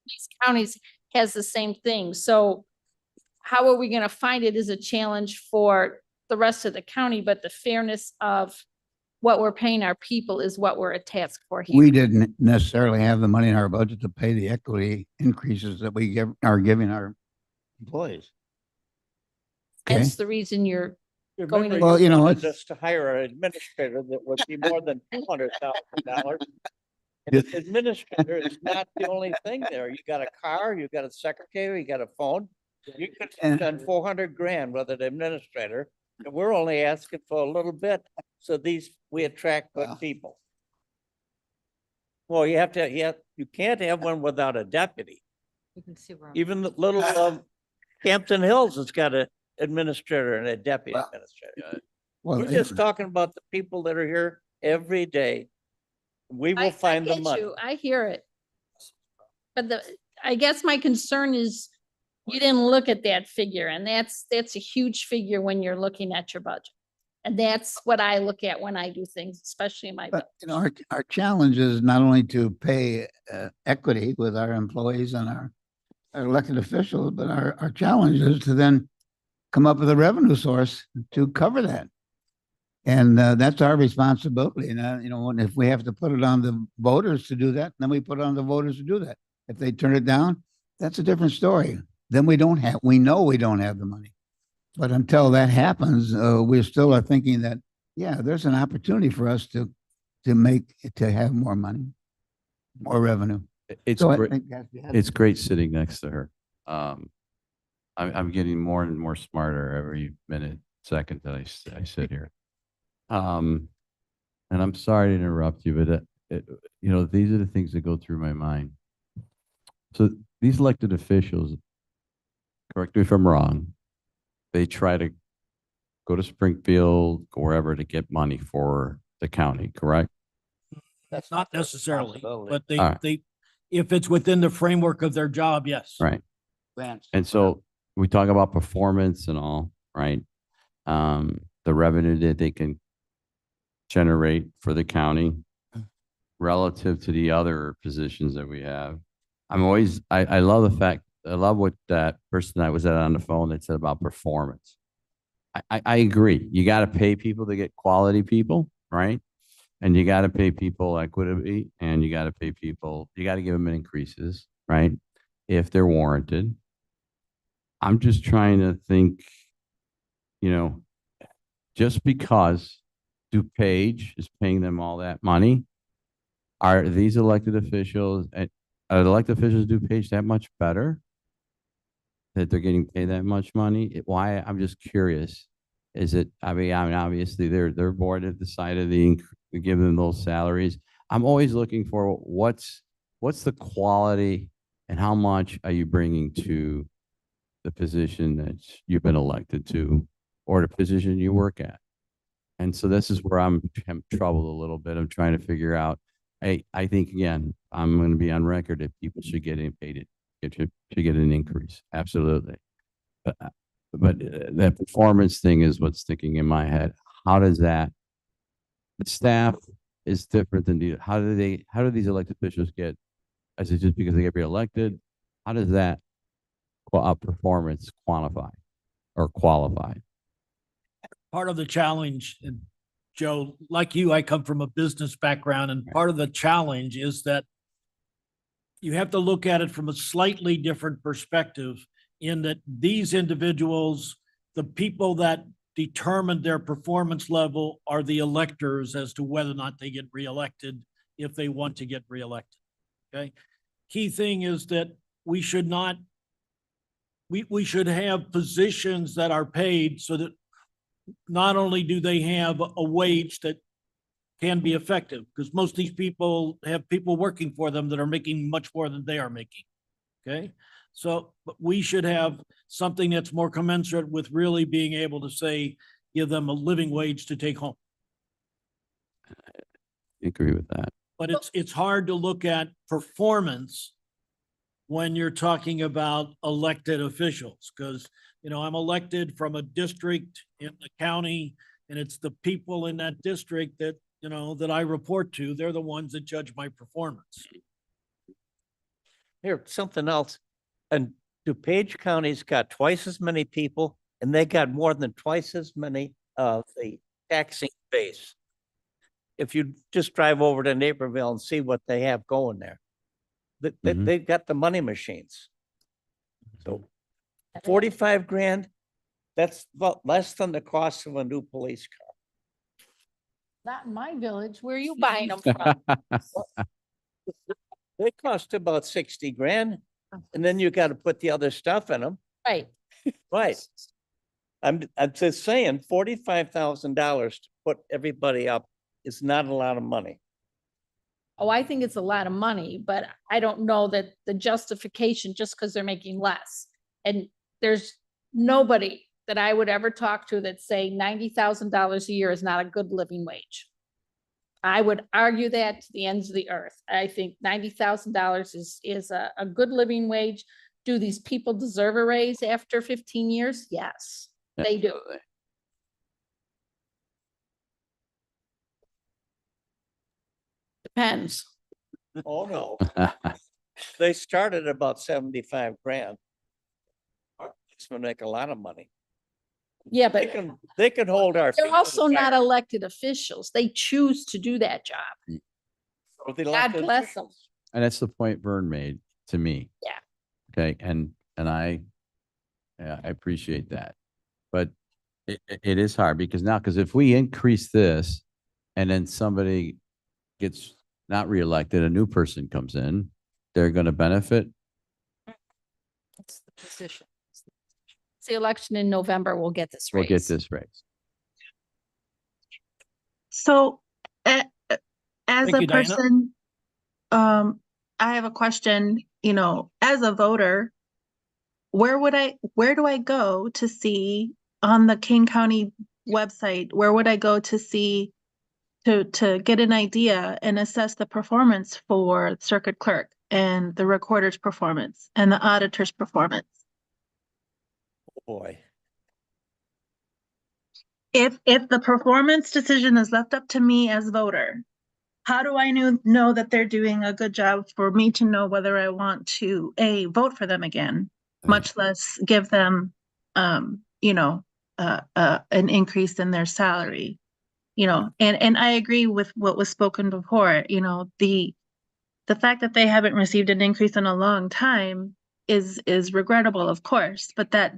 these counties has the same thing. So how are we gonna find it is a challenge for the rest of the county, but the fairness of what we're paying our people is what we're a task for here. We didn't necessarily have the money in our budget to pay the equity increases that are giving our employees. Okay, Hence the reason you're going Remember, to- Well, you know, wanted it's- us to hire an administrator that would be more than $200,000. And an administrator is not the only thing there. You got a car, you got a secretary, you got a phone. You could And- spend 400 grand with an administrator, and we're only asking for a little bit. So we attract good Well. people. Well, you can't have one without a deputy. You can see where I'm- Even the little Hampton Hills has got an administrator and a deputy Well, administrator. well, We're just talking about the people that are here every day. We I will find the get money. you. I hear it. But I guess my concern is you didn't look at that figure, and that's a huge figure when you're looking at your budget. And that's what I look at when I do things, especially in my. But, you know, our challenge is not only to pay equity with our employees and our elected officials, but our challenge is to then come up with a revenue source to cover that. And that's our responsibility. And, you know, and if we have to put it on the voters to do that, then we put it on the voters to do that. If they turn it down, that's a different story. Then we know we don't have the money. But until that happens, we still are thinking that, yeah, there's an opportunity for us to have more money, more revenue. It's So I great. think that's the It's great sitting next to her. I'm getting more and more smarter every minute, second that I sit here. And I'm sorry to interrupt you, but these are the things that go through my mind. So these elected officials, correct me if I'm wrong, they try to go to Springfield, go wherever to get money for the county, correct? That's Not their necessarily, responsibility. but All right. they, if it's within the framework of their job, yes. Right. Grants. And so we talk about performance and all, right? The revenue that they can generate for the county relative to the other positions that we have. I love the fact, I love what that person that was on the phone that said about performance. I agree. You got to pay people to get quality people, right? And you got to pay people equity, and you got to pay people, you got to give them increases, right? If they're warranted. I'm just trying to think, just because DuPage is paying them all that money, are these elected officials, are the elected officials DuPage that much better? That they're getting paid that much money? Why? I'm just curious. Is it, I mean, obviously their board have decided to give them those salaries. I'm always looking for what's the quality and how much are you bringing to the position that you've been elected to or the position you work at. And so this is where I'm troubled a little bit. I'm trying to figure out, I think, again, I'm going to be on record that people should get paid, should get an increase. Absolutely. But that performance thing is what's sticking in my head. How does that, the staff is different than how do these elected officials get, is it just because they get reelected? How does that performance quantify or qualify? Part of the challenge, and Joe, like you, I come from a business background, and part of the challenge is that you have to look at it from a slightly different perspective, in that these individuals, the people that determine their performance level are the electors as to whether or not they get reelected, if they want to get reelected. Okay. Key thing is that we should not, we should have positions that are paid so that not only do they have a wage that can be effective, because most of these people have people working for them that are making much more than they are making. Okay. So, but we should have something that's more commensurate with really being able to say, give them a living wage to take home. Agree with that. But it's hard to look at performance when you're talking about elected officials, because, I'm elected from a district in the county, and it's the people in that district that, that I report to. They're the ones that judge my performance. Here, something else. And DuPage County's got twice as many people and they got more than twice as many of the taxing base. If you just drive over to Naperville and see what they have going there. Mhm. They've got the money machines. So 45 grand, that's about less than the cost of a new police car. Not in my village. Where are you buying them from? They cost about 60 grand. And then you got to put the other stuff in them. Right. Right. I'm just saying, $45,000 to put everybody up is not a lot of money. Oh, I think it's a lot of money, but I don't know that the justification just because they're making less. And there's nobody that I would ever talk to that say $90,000 a year is not a good living wage. I would argue that to the ends of the earth. I think $90,000 is a good living wage. Do these people deserve a raise after 15 years? Yes, they do. Depends. Oh, no. They started about 75 grand. It's gonna make a lot of money. Yeah, They but can hold our. they're feet to also the not fire. elected officials. They choose to do that job. Or the God elected bless them. officials. And that's the point Vern made to me. Yeah. Okay, and yeah, I appreciate that. But it is hard because if we increase this and then somebody gets not reelected, a new person comes in, they're going to benefit. It's the position. It's the election in November. We'll get this We'll get raise. this raised. So, as Thank a you, Diana. person, I have a question, you know, as a voter, where do I go to see on the King County website, where would I go to see to get an idea and assess the performance for circuit clerk and the recorder's performance and the auditor's performance? Boy, If the performance decision is left up to me as voter, how do I know that they're doing a good job for me to know whether I want to vote for them again, much less give them you know, an increase in their salary? You know, and I agree with what was spoken before, you know, the fact that they haven't received an increase in a long time is regrettable, of course, but that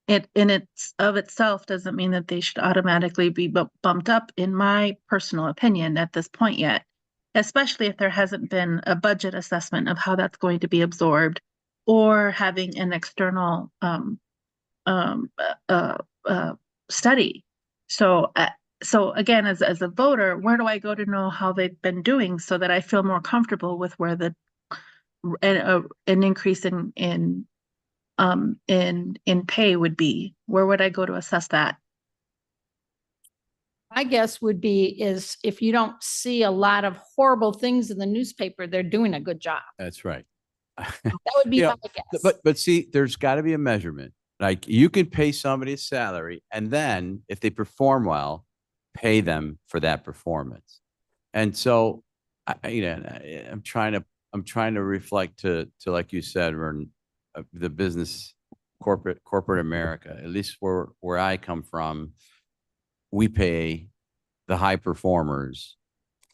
it in its of itself doesn't mean that they should automatically be bumped up, in my personal opinion, at this point yet, especially if there hasn't been a budget assessment of how that's going to be absorbed, or having an external study. So again, as a voter, where do I go to know how they've been doing so that I feel more comfortable with where an increase in pay would be? Where would I go to assess that? My guess would be is if you don't see a lot of horrible things in the newspaper, they're doing a good job. That's right. That would be Yeah, my guess. But see, there's got to be a measurement. Like you can pay somebody a salary and then if they perform well, pay them for that performance. And so, I'm trying to reflect to like you said, Vern, the business corporate America, at least where I come from, we pay the high performers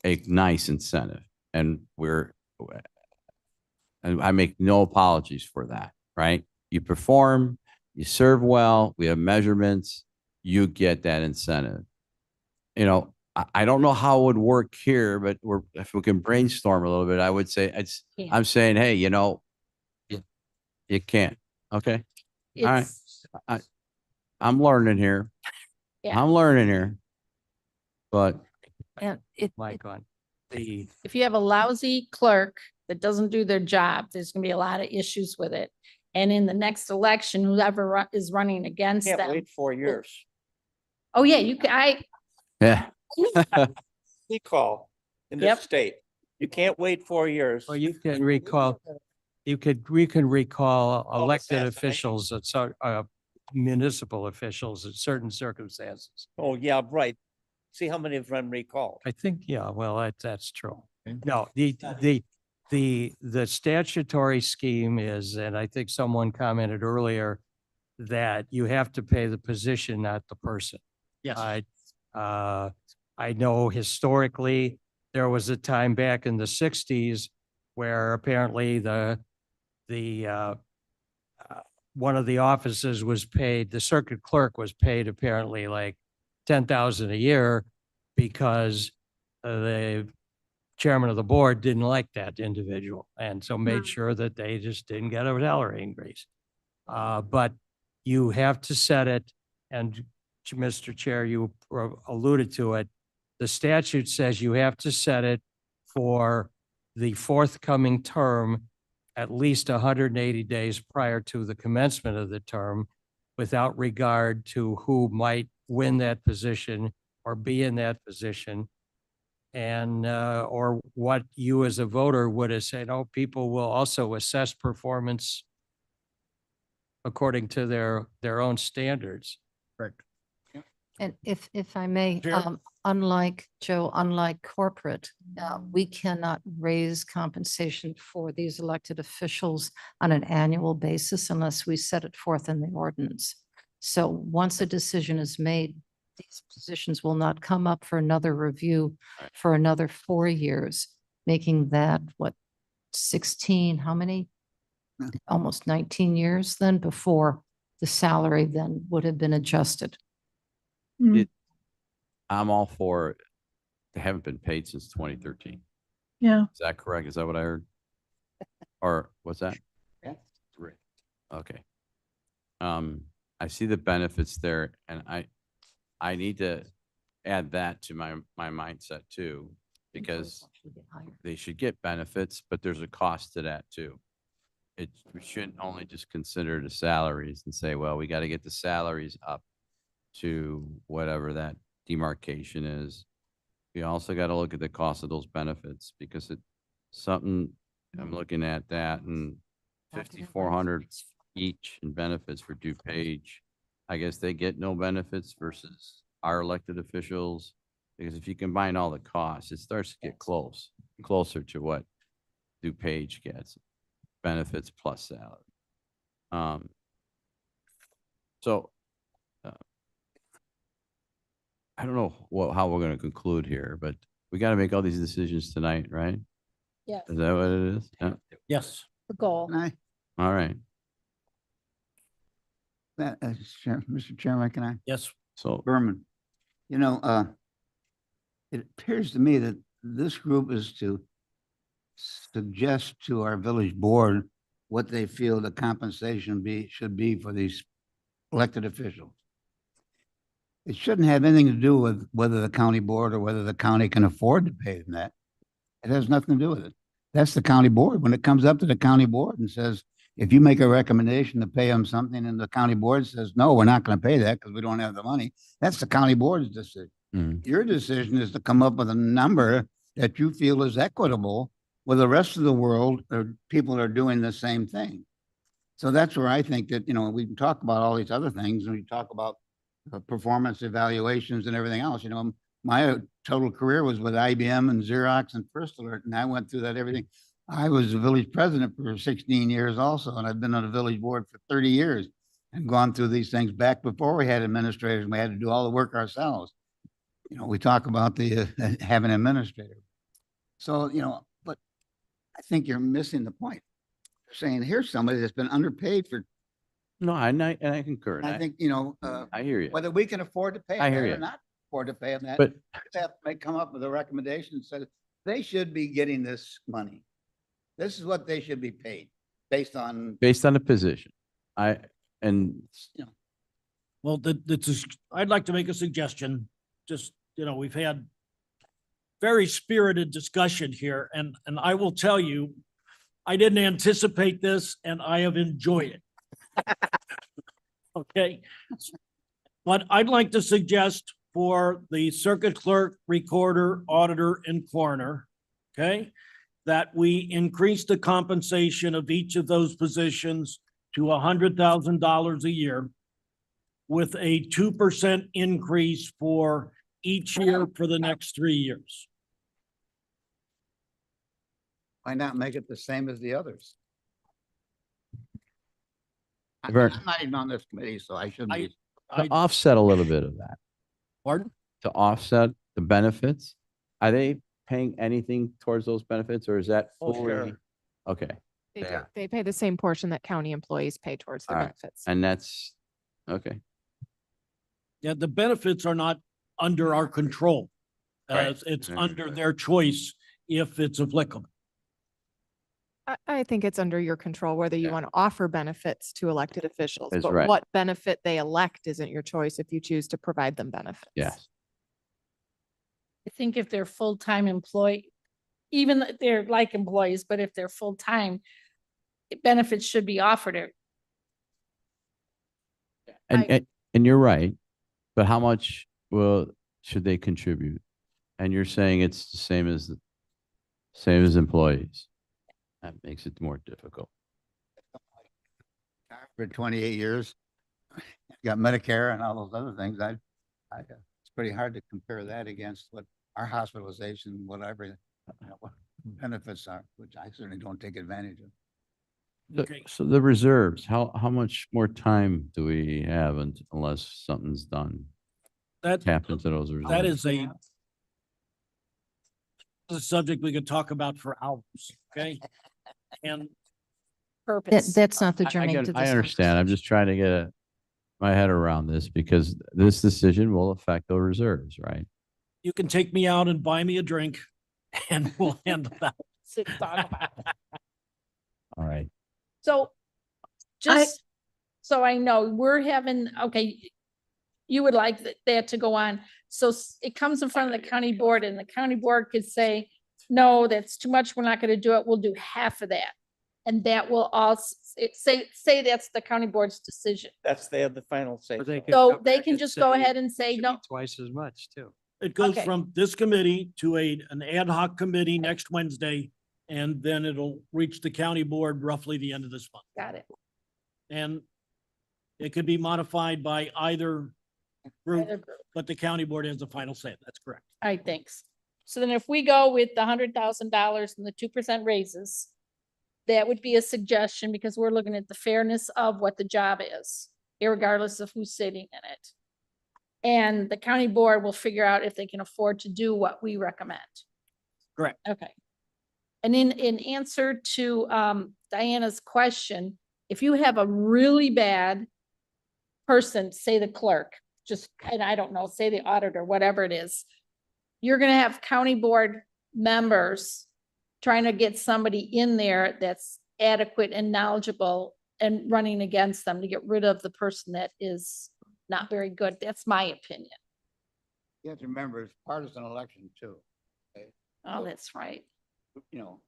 a nice incentive and I make no apologies for that, right? You perform, you serve well, we have measurements, you get that incentive. You know, I don't know how it would work here, but if we can brainstorm a little bit, I would say Yeah. I'm saying, hey, you know, you can't. Okay. All right. It's, I'm learning here. Yeah. I'm learning here. But And Mike on the, if you have a lousy clerk that doesn't do their job, there's gonna be a lot of issues with it. And in the next election, whoever is running against can't them. wait 4 years. Oh, yeah, you can, yeah. Recall in Yep. this state. You can't wait 4 years. well, you can recall, we can recall elected assassination. officials, municipal officials in certain circumstances. Oh, yeah, right. See how many have run recalled. I think, yeah, well, that's true. No, the statutory scheme is, and I think someone commented earlier, that you have to pay the position, not the person. Yes. I know historically, there was a time back in the sixties where apparently one of the offices was paid, the circuit clerk was paid apparently like 10,000 a year because the chairman of the board didn't like that individual, and so made sure that they just didn't get a salary increase. But you have to set it, and Mr. Chair, you alluded to it. The statute says you have to set it for the forthcoming term at least 180 days prior to the commencement of the term, without regard to who might win that position or be in that position. And, or what you as a voter would have said, oh, people will also assess performance according to their own standards. Correct. And if I may, Sure. unlike Joe, unlike corporate, we cannot raise compensation for these elected officials on an annual basis unless we set it forth in the ordinance. So once a decision is made, these positions will not come up for another review for another 4 years, making that what, 16, how many? Almost 19 years then before the salary then would have been adjusted. I'm all for, they haven't been paid since 2013. Yeah. Is that correct? Is that what I heard? Or what's that? Yeah. Three. Okay. I see the benefits there, and I need to add that to my mindset too, because they should get benefits, but there's a cost to that too. We shouldn't only just consider the salaries and say, well, we got to get the salaries up to whatever that demarcation is. We also got to look at the cost of those benefits, because it's something, I'm looking at that, and 5,400 each in benefits for DuPage. I guess they get no benefits versus our elected officials, because if you combine all the costs, it starts to get closer to what DuPage gets, benefits plus salary. So I don't know how we're going to conclude here, but we got to make all these decisions tonight, right? Yes, Is that what it is? Yeah. Yes. the goal. Can I, All right. Mr. Chairman, can I? Yes. So Berman, it appears to me that this group is to suggest to our village board what they feel the compensation should be for these elected officials. It shouldn't have anything to do with whether the county board or whether the county can afford to pay them that. It has nothing to do with it. That's the county board. When it comes up to the county board and says, if you make a recommendation to pay them something and the county board says, no, we're not going to pay that because we don't have the money, that's the county board's decision. Mhm. Your decision is to come up with a number that you feel is equitable with the rest of the world or people that are doing the same thing. So that's where I think that, we can talk about all these other things, and we talk about performance evaluations and everything else. My total career was with IBM and Xerox and First Alert, and I went through that everything. I was a village president for 16 years also, and I've been on the village board for 30 years and gone through these things back before we had administrators, and we had to do all the work ourselves. We talk about the having an administrator. So, but I think you're missing the point. You're saying here's somebody that's been underpaid for, no, and I concur. and I think, I hear you. whether we can afford to pay I them hear that you. or not afford to pay them that, But they come up with a recommendation that says they should be getting this money. This is what they should be paid based on, based on the position, Well, I'd like to make a suggestion. Just, we've had very spirited discussion here, and I will tell you, I didn't anticipate this, and I have enjoyed it. Okay. But I'd like to suggest for the circuit clerk, recorder, auditor, and coroner, okay, that we increase the compensation of each of those positions to $100,000 a year with a 2% increase for each year for the next 3 years. Why not make it the same as the others? Vern- I'm not even on this committee, so I shouldn't I- be. To I, offset a little bit of that, pardon? to offset the benefits, are they paying anything towards those benefits or is that Oh, fully? sure. Okay, They do. There. They pay the same portion that county employees pay towards their All right. benefits. and that's, okay. Yeah, the benefits are not under our control. Right. It's Mhm. under their choice if it's applicable. I think it's under your control whether you Yeah. want to offer benefits to elected officials, That's but right. what benefit they elect isn't your choice if you choose to provide them benefits. Yes. I think if they're full-time employee, even if they're like employees, but if they're full-time, benefits should be offered. And, I- and you're right, but how much should they contribute? And you're saying it's the same as employees. That makes it more difficult. For 28 years, got Medicare and all those other things. It's pretty hard to compare that against what our hospitalization, whatever, what benefits are, which I certainly don't take advantage of. Okay. So the reserves, how much more time do we have unless something's done? That, Tap into those reserves. that is a subject we could talk about for hours, okay? And Purpose. That's not the I germane get- to this. I understand. I'm conversation. just trying to get my head around this because this decision will affect the reserves, right? you can take me out and buy me a drink and we'll handle that. Sit and talk about it. All right. So just so I know, we're having, okay, you would like that to go on. So it comes in front of the county board and the county board could say, no, that's too much. We're not going to do it. We'll do half of that. And that will also say that's the county board's decision. They have the final say. Or they so. could So come they back can and just go ahead and it say, should no. be twice as much too. It goes Okay. from this committee to an ad hoc committee next Wednesday, and then it'll reach the county board roughly the end of this month. Got it. And it could be modified by either group, Either group. but the county board has the final say. That's correct. All right, thanks. So then if we go with the $100,000 and the 2% raises, that would be a suggestion because we're looking at the fairness of what the job is, irregardless of who's sitting in it. And the county board will figure out if they can afford to do what we recommend. Correct. Okay. And in answer to Diana's question, if you have a really bad person, say the clerk, and I don't know, say the auditor, whatever it is, you're gonna have county board members trying to get somebody in there that's adequate and knowledgeable and running against them to get rid of the person that is not very good. That's my opinion. You have to remember, it's partisan election too. Oh, that's right. You know,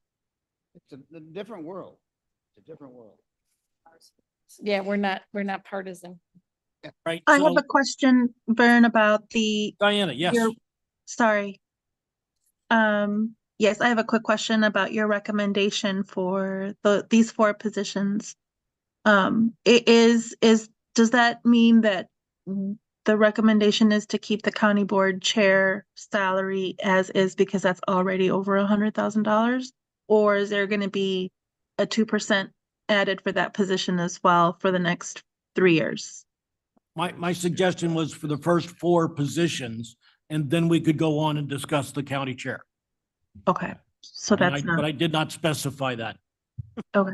it's a different world. It's a different world. Yeah, we're not partisan. Right? I have So, a question, Vern, about the Diana, yes. your- sorry. Yes, I have a quick question about your recommendation for these 4 positions. Does that mean that the recommendation is to keep the county board chair salary as is because that's already over $100,000? Or is there gonna be a 2% added for that position as well for the next 3 years? My suggestion was for the first 4 positions, and then we could go on and discuss the county chair. Okay, so And I- that's But not, I did not specify that. okay.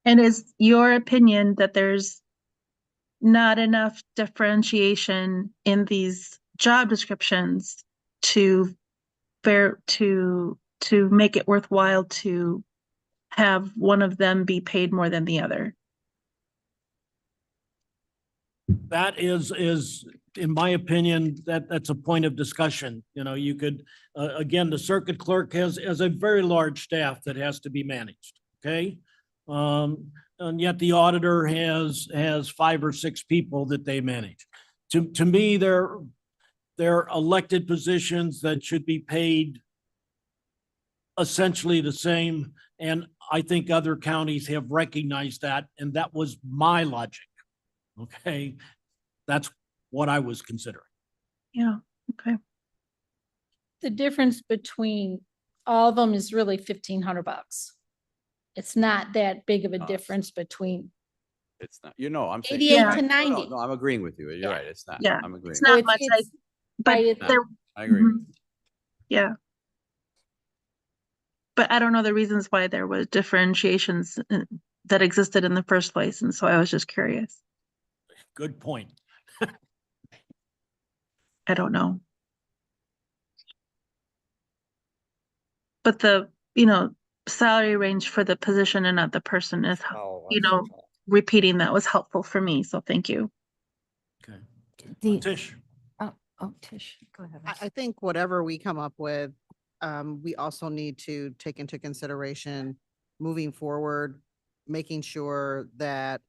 And is your opinion that there's not enough differentiation in these job descriptions to make it worthwhile to have one of them be paid more than the other? That is, in my opinion, that's a point of discussion. You know, you could, again, the circuit clerk has a very large staff that has to be managed, okay? And yet the auditor has 5 or 6 people that they manage. To me, they're elected positions that should be paid essentially the same. And I think other counties have recognized that, and that was my logic. Okay, that's what I was considering. Yeah, okay. The difference between all of them is really $1,500. It's not that big of a No, it's- difference between, It's not, I'm saying. 88 to No, no, 90. No, I'm agreeing with you. You're Yeah. right. It's not. Yeah, I'm agreeing. it's So not it's- much, it's- but right at the- there, I agree. Mhm. Yeah. But I don't know the reasons why there was differentiations that existed in the first place, and so I was just curious. Good point. I don't know. But the, salary range for the position and not the person is, Oh, you that's know, all. repeating that was helpful for me, so thank you. Okay. The, Tish, oh, Tish, go ahead. I think whatever we come up with, we also need to take into consideration moving forward, making sure that,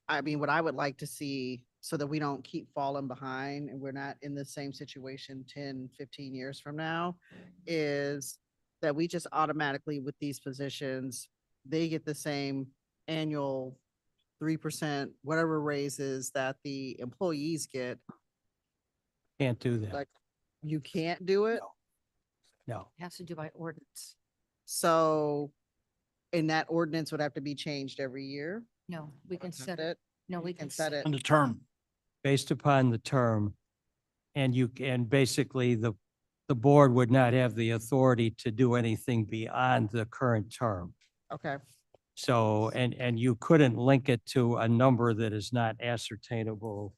what I would like to see so that we don't keep falling behind and we're not in the same situation 10, 15 years from now, is that we just automatically with these positions, they get the same annual 3%, whatever raises that the employees get. Can't do that. Like, you can't do it. No. It has to do by ordinance. So, and that ordinance would have to be changed every year. No, we can Set set it. No, we can set it. on the term. Based upon the term. And basically the board would not have the authority to do anything beyond the current term. Okay. So, and you couldn't link it to a number that is not ascertainable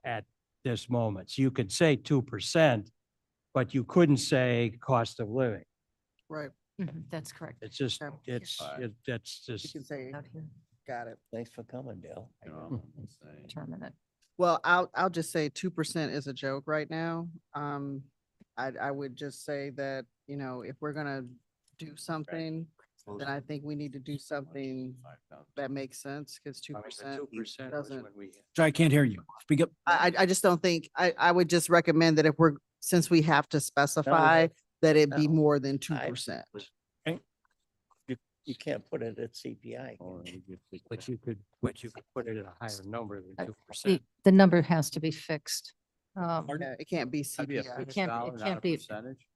at this moment. So you could say 2%, but you couldn't say cost of living. Right. That's correct. It's just, Okay. that's You just, can say, Out here, got it. Thanks for coming, Dale. I'm saying. determine it. Well, I'll just say 2% is a joke right now. I would just say that, if we're gonna do something, then I think we need to do something that makes sense, because 2% doesn't. Sorry, I can't hear you. Speak up. I just don't think, I would just recommend that if since we have to specify, that it be no. more than 2%. You can't put it at CPI. but you could put it at a higher number than Uh, 2%. The number has to be fixed. Yeah, it can't be That'd be a CPI. fixed can't- dollar, it not can't a be- percentage?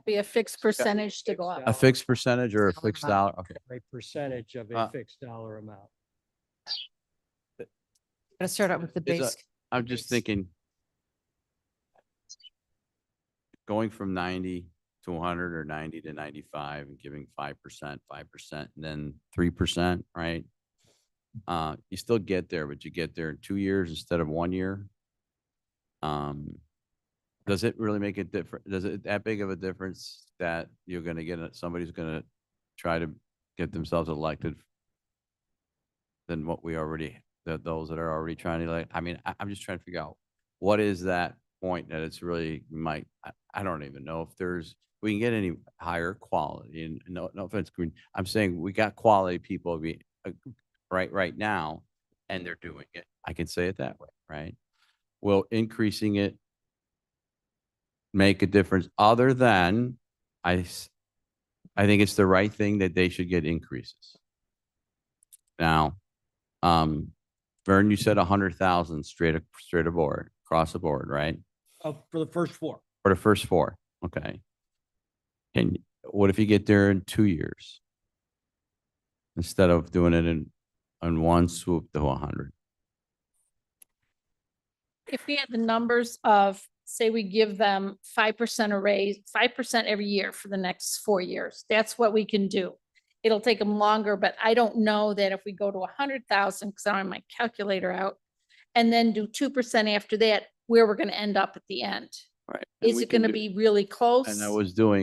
Be a fixed percentage to go up. A fixed percentage or a Dollar fixed amount. dollar? Okay. A percentage of Uh, a fixed dollar amount. Gotta start out with the Is a- base. I'm just thinking. Going from 90 to 100 or 90 to 95 and giving 5%, and then 3%, right? You still get there, but you get there in 2 years instead of 1 year. Does it really make a difference? Does it that big of a difference that you're gonna somebody's gonna try to get themselves elected than what we already, those that are already trying to I'm just trying to figure out what is that point that it's really I don't even know if we can get any higher quality, and no offense, Green. I'm saying we got quality people right now, and they're doing it. I can say it that way, right? Will increasing it make a difference other than I think it's the right thing that they should get increases. Now, Vern, you said 100,000 straight aboard, across the board, right? For the first four. For the first four, okay. And what if you get there in 2 years? Instead of doing it in one swoop to 100? If we had the numbers of, say, we give them 5% a raise, 5% every year for the next 4 years, that's what we can do. It'll take them longer, but I don't know that if we go to 100,000, because I don't have my calculator out, and then do 2% after that, where we're gonna end up at the end. Right. And Is we it can gonna do- be really close? And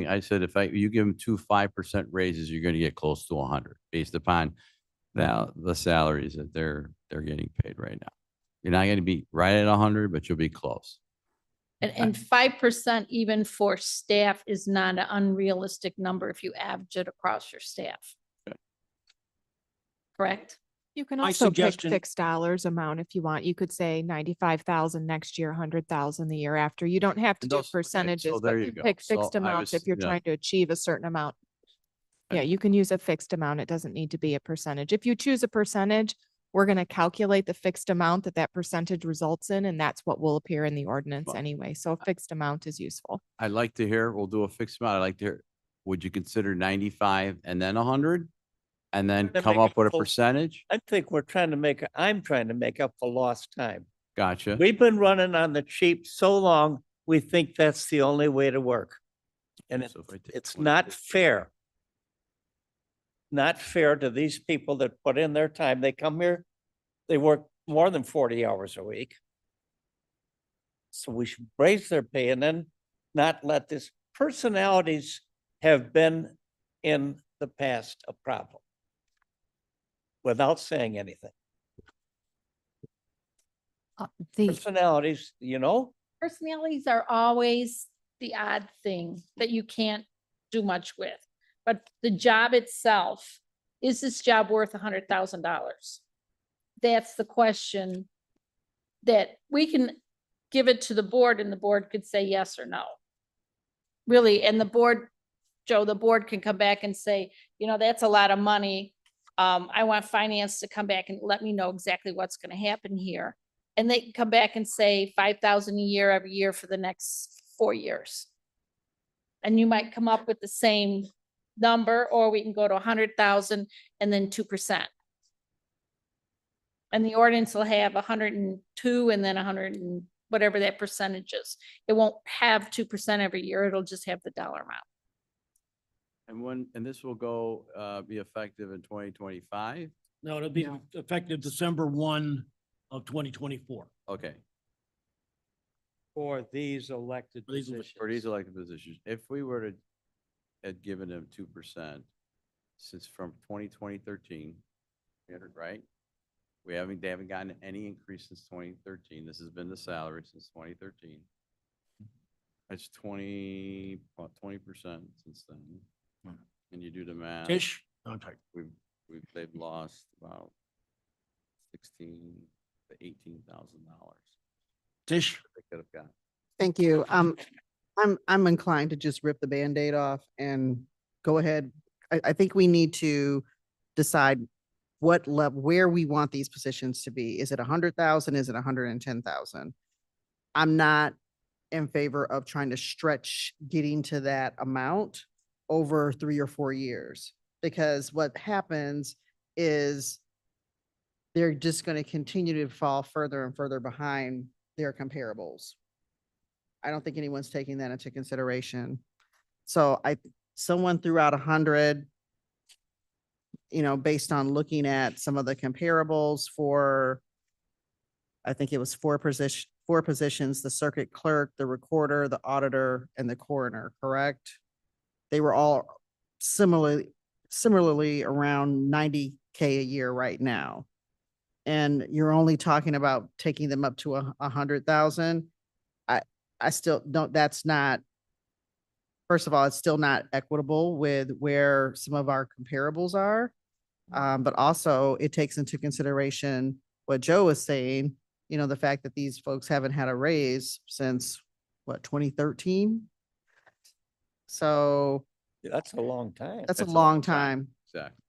I said, you give them 5% raises, you're gonna get close to 100 based upon now the salaries that they're getting paid right now. You're not gonna be right at 100, but you'll be close. And 5% even for staff is not an unrealistic number if you average it across your staff. Okay. Correct? You can My also pick suggestion- fixed dollars amount if you want. You could say 95,000 next year, 100,000 the year after. You don't have to And do those- okay, so percentages, there but you you go. pick So fixed I amounts was- if you're yeah. trying to achieve a certain amount. Okay. Yeah, you can use a fixed amount. It doesn't need to be a percentage. If you choose a percentage, we're going to calculate the fixed amount that that percentage results in, and that's what will appear in the ordinance Well, anyway. So a fixed amount is useful. I'd like to hear, we'll do a fixed amount. I'd like to hear, would you consider 95 and then 100? And then To come make up with a full- percentage? I think I'm trying to make up for lost time. Gotcha. We've been running on the cheap so long, we think that's the only way to work. And So if I take it's 20 not fair. Not fair to these people that put in their time. They come here, they work more than 40 hours a week. So we should raise their pay and then not let this, personalities have been in the past a problem. Without saying anything. The, Personalities, Personalities are always the odd thing that you can't do much with. But the job itself, is this job worth $100,000? That's the question that we can give it to the board and the board could say yes or no. Really, and the board, Joe, the board can come back and say, that's a lot of money. I want finance to come back and let me know exactly what's going to happen here. And they can come back and say 5,000 a year every year for the next 4 years. And you might come up with the same number, or we can go to 100,000 and then 2%. And the ordinance will have 102 and then 100 and whatever that percentage is. It won't have 2% every year. It'll just have the dollar amount. And this will go, be effective in 2025? No, it'll be effective December 1 of 2024. Okay. For these elected For these positions. For these elected positions, if we were to had given them 2% since from 2013, right? They haven't gotten any increase since 2013. This has been the salary since 2013. That's 20% since then. And you do the math. Tish? Okay. They've lost about $16,000 to $18,000. Tish? They could have got. Thank you. I'm inclined to just rip the Band-Aid off and go ahead. I think we need to decide what level, where we want these positions to be. Is it 100,000? Is it 110,000? I'm not in favor of trying to stretch getting to that amount over 3 or 4 years, because what happens is they're just going to continue to fall further and further behind their comparables. I don't think anyone's taking that into consideration. So someone threw out 100, based on looking at some of the comparables for, I think it was four positions, the circuit clerk, the recorder, the auditor, and the coroner, correct? They were all similarly around 90K a year right now. And you're only talking about taking them up to 100,000. I still don't, that's not, first of all, it's still not equitable with where some of our comparables are. But also it takes into consideration what Joe was saying, the fact that these folks haven't had a raise since 2013? So That's a long time. that's a That's long time. Exactly.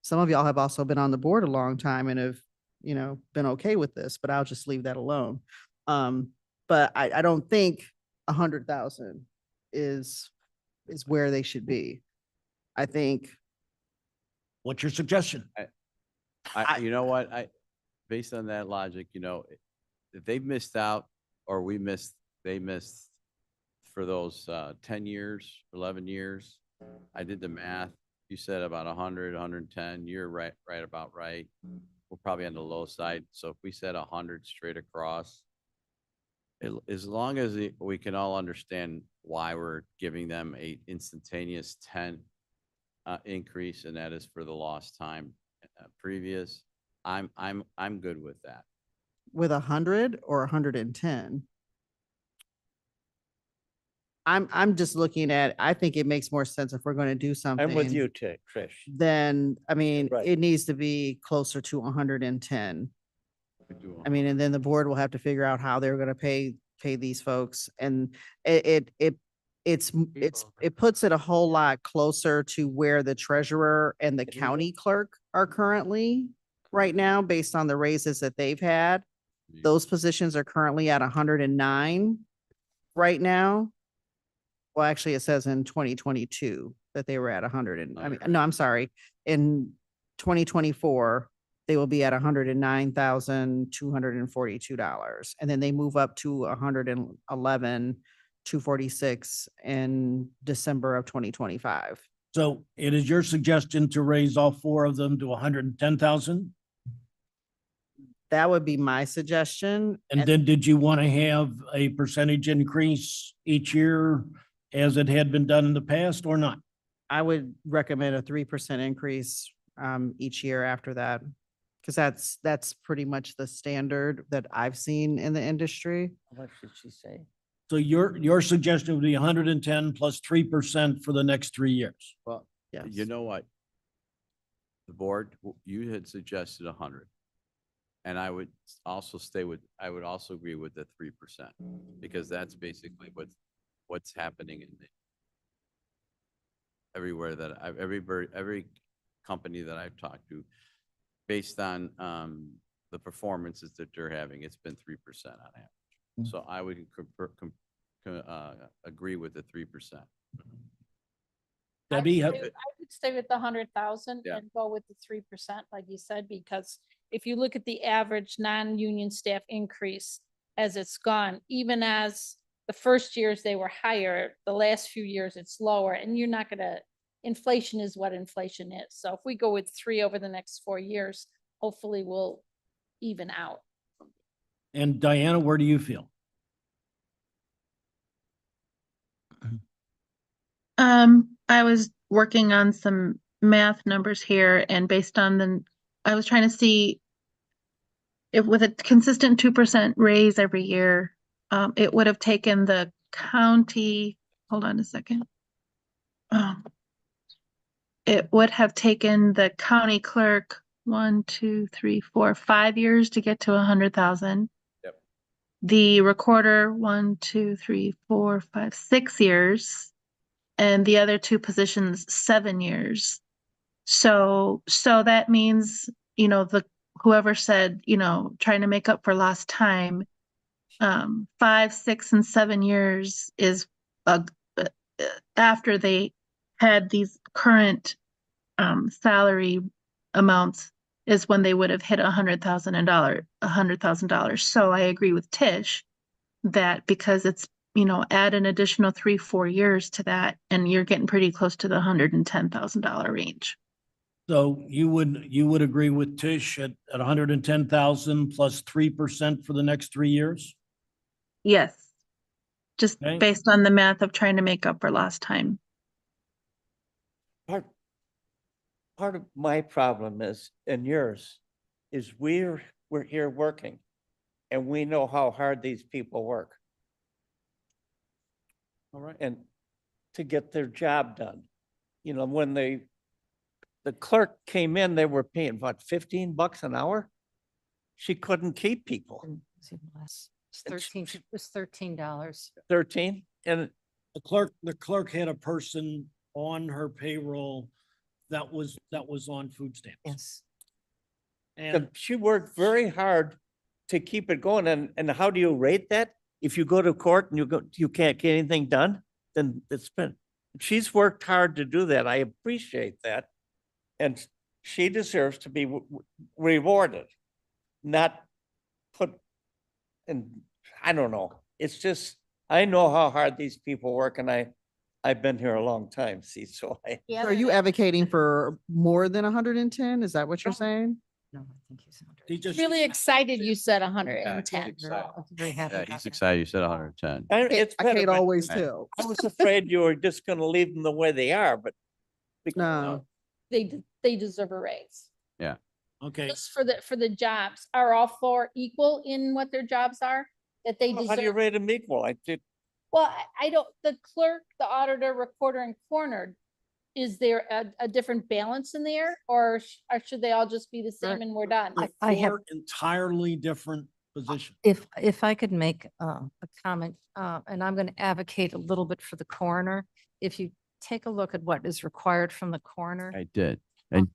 Some of y'all have also been on the board a long time and have, been okay with this, but I'll just leave that alone. But I don't think 100,000 is where they should be. I think, What's your suggestion? You know what? Based on that logic, if they missed out or they missed for those 10 years, 11 years, I did the math. You said about 100, 110, you're right about right. We're probably on the low side. So if we said 100 straight across, as long as we can all understand why we're giving them a instantaneous 10 increase, and that is for the lost time previous, I'm good with that. with 100 or 110. I'm just looking at, I think it makes more sense if we're going to do something. I'm with you, Trish. Then, Right. it needs to be closer to 110. We do And then the board will have to figure out how they're gonna pay these folks. And it puts it a whole lot closer to where the treasurer and the county clerk are currently. right now, based on the raises that they've had. Yeah. Those positions are currently at 109 right now. Well, actually, it says in 2022 that they were at 100 and, I mean, no, I'm sorry. In 2024, they will be at $109,242. And then they move up to 111,246 in December of 2025. So it is your suggestion to raise all four of them to 110,000? That would be my suggestion. And then did you want to have a percentage increase each year as it had been done in the past or not? I would recommend a 3% increase each year after that. Because that's pretty much the standard that I've seen in the industry. How much did she say? So your suggestion would be 110 plus 3% for the next 3 years. Well, you Yes. know what? The board, you had suggested 100. And I would also I would also agree with the 3%, because that's basically what's happening in everywhere that every company that I've talked to, based on the performances that they're having, it's been 3% on average. So I would agree with the 3%. Debbie, I would stay with the 100,000 Yeah. and go with the 3%, like you said, because if you look at the average non-union staff increase as it's gone, even as the first years they were higher, the last few years it's lower, and you're not gonna, inflation is what inflation is. So if we go with 3 over the next 4 years, hopefully we'll even out. and Diana, where do you feel? I was working on some math numbers here and based on I was trying to see if with a consistent 2% raise every year, it would have taken the county, hold on a second. It would have taken the county clerk 1, 2, 3, 4, 5 years to get to 100,000. Yep. The recorder 1, 2, 3, 4, 5, 6 years. And the other 2 positions, 7 years. So that means, whoever said, trying to make up for lost time, 5, 6, and 7 years is after they had these current salary amounts is when they would have hit $100,000. So I agree with Tish that because it's add an additional 3, 4 years to that, and you're getting pretty close to the $110,000 range. So you would agree with Tish at 110,000 plus 3% for the next 3 years? Yes. Just Okay. based on the math of trying to make up for lost time. Part of my problem is, and yours, is we're here working and we know how hard these people work. All right. And to get their job done. When the clerk came in, they were paying what, $15 an hour? She couldn't keep people. It was even less. It's And 13, it was $13. 13, and The clerk had a person on her payroll that was on food stamps. Yes. And she worked very hard to keep it going. And how do you rate that? If you go to court and you can't get anything done, then she's worked hard to do that. I appreciate that. And she deserves to be rewarded, not put, and I don't know. It's just, I know how hard these people work and I've been here a long time, see, so So are you advocating for more than 110? Is that what you're saying? No, I think he's he just. Really excited you said 110. I'm very happy. Yeah, about he's that. excited. You said 110. it's I better, can't but always Right. tell. I was afraid you were just gonna leave them the way they are, but. No. They deserve a raise. Okay, Just for the jobs, are all 4 equal in what their jobs are? That they Well, how do you deserve? rate them equal? I did, Well, I don't, the clerk, the auditor, recorder, and coroner, is there a different balance in there? Or should they all just be the same and we're done? I have, four entirely different positions. if I could make a comment, and I'm going to advocate a little bit for the coroner. If you take a look at what is required from the coroner, I did. it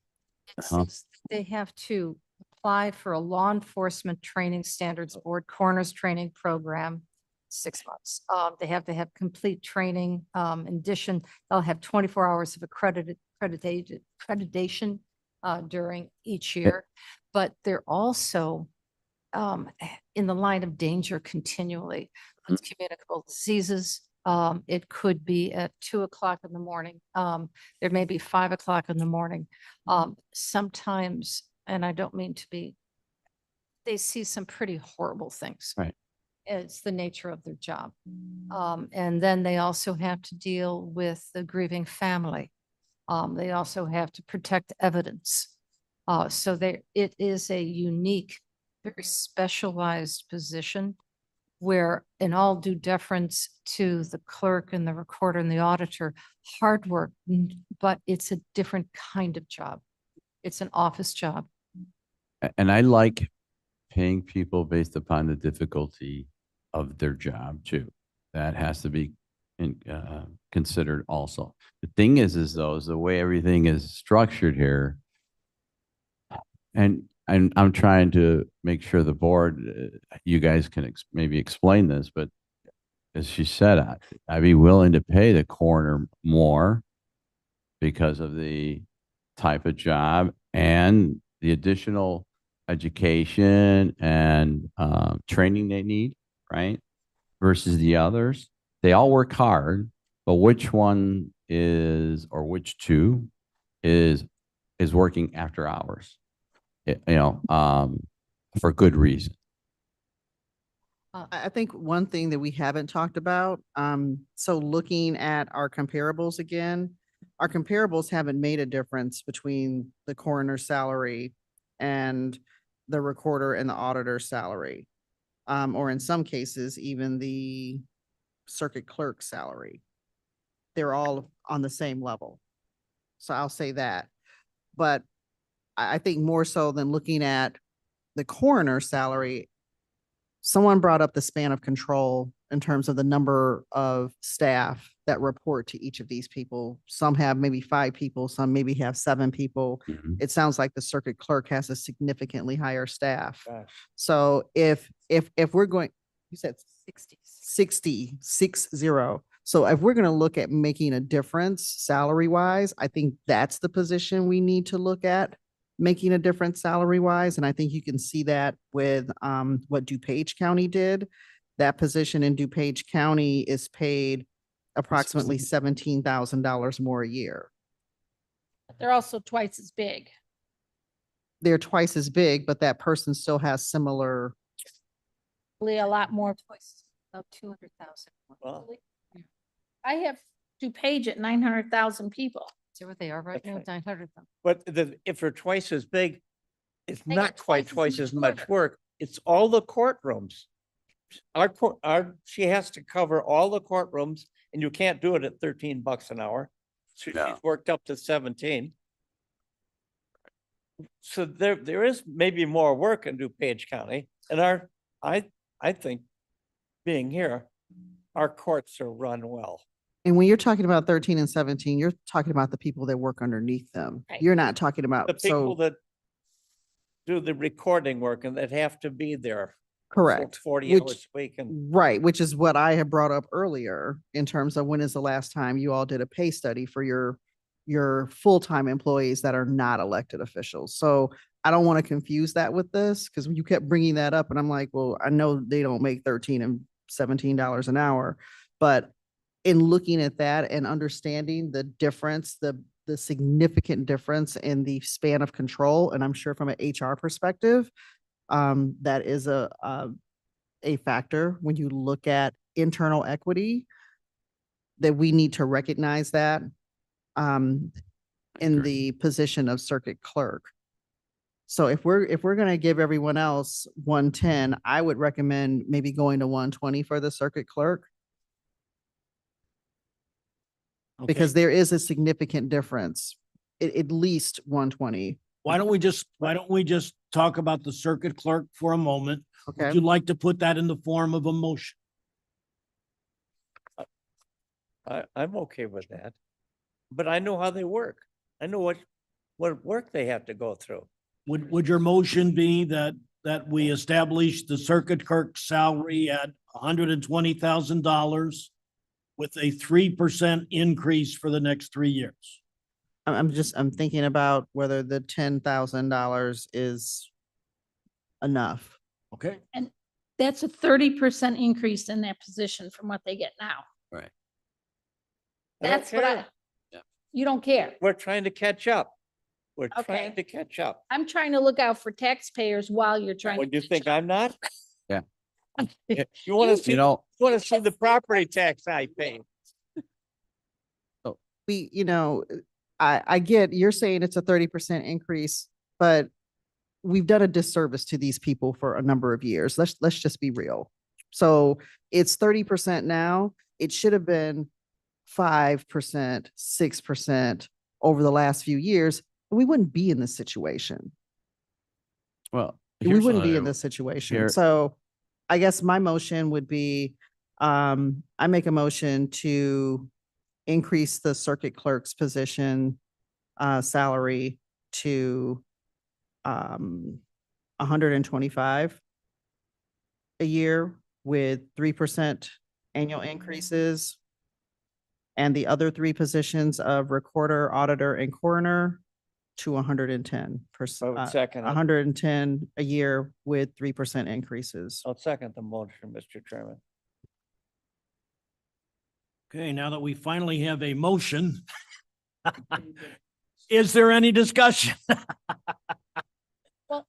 Uh-huh. says they have to apply for a law enforcement training standards board coroner's training program, 6 months. They have to have complete training. In addition, they'll have 24 hours of accreditation during each year. But they're also in the line of danger continually with communicable diseases. It could be at 2 o'clock in the morning. There may be 5 o'clock in the morning. Sometimes, and I don't mean to be, they see some pretty horrible things. Right. It's the nature of their job. And then they also have to deal with the grieving family. They also have to protect evidence. So it is a unique, very specialized position where, in all due deference to the clerk and the recorder and the auditor, hard work, but it's a different kind of job. It's an office job. And I like paying people based upon the difficulty of their job too. That has to be considered also. The thing is though, is the way everything is structured here. And I'm trying to make sure the board, you guys can maybe explain this, but as she said, I'd be willing to pay the coroner more because of the type of job and the additional education and training they need, right? Versus the others. They all work hard, but which one is, or which two is working after hours? For good reason. I think one thing that we haven't talked about, so looking at our comparables again, our comparables haven't made a difference between the coroner's salary and the recorder and the auditor's salary. Or in some cases, even the circuit clerk salary. They're all on the same level. So I'll say that. But I think more so than looking at the coroner's salary, someone brought up the span of control in terms of the number of staff that report to each of these people. Some have maybe 5 people, some maybe have 7 people. Mhm. It sounds like the circuit clerk has a significantly higher staff. Gosh. So if we're going, you said 60. 60. So if we're going to look at making a difference salary wise, I think that's the position we need to look at making a difference salary wise. And I think you can see that with what DuPage County did. That position in DuPage County is paid approximately $17,000 more a year. They're also twice as big. They're twice as big, but that person still has similar. Really a lot more. Twice, about 200,000. Well, I have DuPage at 900,000 people. See what they are right now, Okay. 900,000. but if they're twice as big, it's They not get quite twice twice as as much much work. It's all the courtrooms. She has to cover all the courtrooms and you can't do it at $13 an hour. So No. she's worked up to 17. So there is maybe more work in DuPage County and I think being here, our courts are run well. And when you're talking about 13 and 17, you're talking about the people that work underneath them. Right. You're not talking about, The people so, that do the recording work and that have to be there. correct. 40 Which- hours a week and Right, which is what I had brought up earlier in terms of when is the last time you all did a pay study for your full-time employees that are not elected officials. So I don't want to confuse that with this because you kept bringing that up and I'm like, well, I know they don't make 13 and $17 an hour, but in looking at that and understanding the difference, the significant difference in the span of control, and I'm sure from an HR perspective, that is a factor when you look at internal equity, that we need to recognize that in agree. the position of circuit clerk. So if we're going to give everyone else 110, I would recommend maybe going to 120 for the circuit clerk because there is a significant difference, at least 120. Why don't we just talk about the circuit clerk for a moment? Would Okay. you like to put that in the form of a motion? I'm okay with that. But I know how they work. I know what work they have to go through. would your motion be that we establish the circuit clerk salary at $120,000 with a 3% increase for the next 3 years? I'm thinking about whether the $10,000 is enough. Okay, That's a 30% increase in that position from what they get now. Right. I don't That's what I, care. Yeah. you don't care. We're trying to catch up. We're Okay. trying to catch up. I'm trying to look out for taxpayers while you're trying. What, to do you think I'm not? Yeah. You want to see, You you know, want to see the property tax I pay? We, I get, you're saying it's a 30% increase, but we've done a disservice to these people for a number of years. Let's just be real. So it's 30% now. It should have been 5%, 6% over the last few years. We wouldn't be in this situation. well. We here's wouldn't what be I- in this situation. here- So I guess my motion would be, I make a motion to increase the circuit clerk's position salary to 125 a year with 3% annual increases. And the other three positions of recorder, auditor, and coroner to 110%. Second, 110 a year with 3% increases. I'll second the motion, Mr. Chairman. okay, now that we finally have a motion, is there any discussion? Well,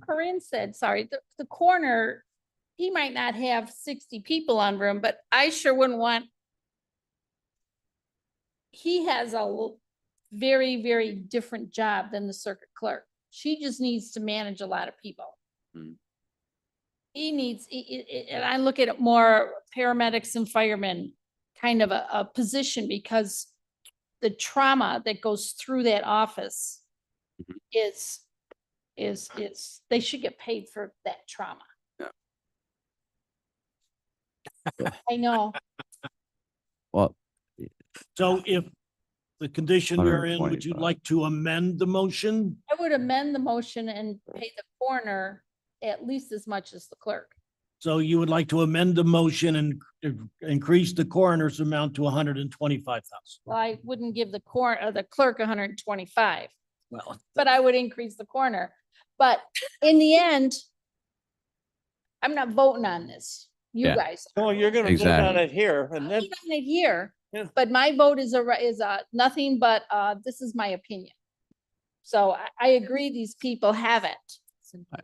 Corinne said, sorry, the coroner, he might not have 60 people on room, but I sure wouldn't want. He has a very, very different job than the circuit clerk. She just needs to manage a lot of people. Hmm. He needs, and I look at it more paramedics and firemen, kind of a position, because the trauma that goes through that office is, they should get paid for that trauma. Yeah. I know. Well, So if the condition we're in, would you 125. like to amend the motion? I would amend the motion and pay the coroner at least as much as the clerk. So you would like to amend the motion and increase the coroner's amount to 125,000? Well, I wouldn't give the clerk 125, Well, but I would increase the coroner. But in the end, I'm not voting on this. You Yeah. guys. Oh, you're gonna vote on Exactly. it here and I'm then, voting on it here, Yeah. but my vote is nothing but, this is my opinion. So I agree these people have it.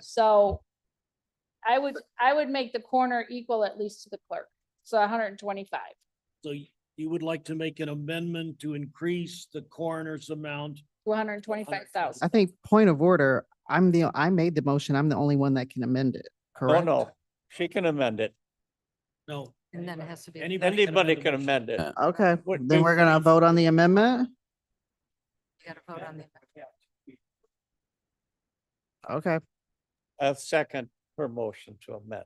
So I would make the coroner equal at least to the clerk. So 125. so you would like to make an amendment to increase the coroner's amount? To 125,000. I think point of order, I made the motion. I'm the only one that can amend it, oh correct? no, she can amend it. No. And then it has to be. Anybody Anybody the can motion. amend it. Yeah. Okay, What then do- we're gonna vote on the amendment? You gotta vote on the. Okay. A second her motion to amend.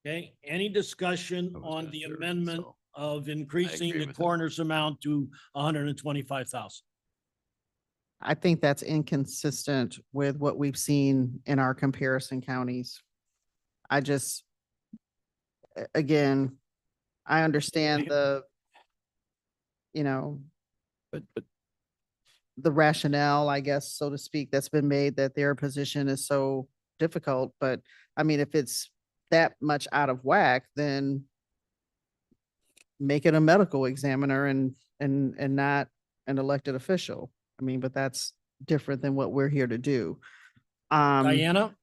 Okay, any discussion I was on gonna the third, amendment so of increasing agree the with that. coroner's amount to 125,000? I think that's inconsistent with what we've seen in our comparison counties. I just, again, I understand the, but the rationale, I guess, so to speak, that's been made that their position is so difficult. But I mean, if it's that much out of whack, then make it a medical examiner and not an elected official. I mean, but that's different than what we're here to do. Diana?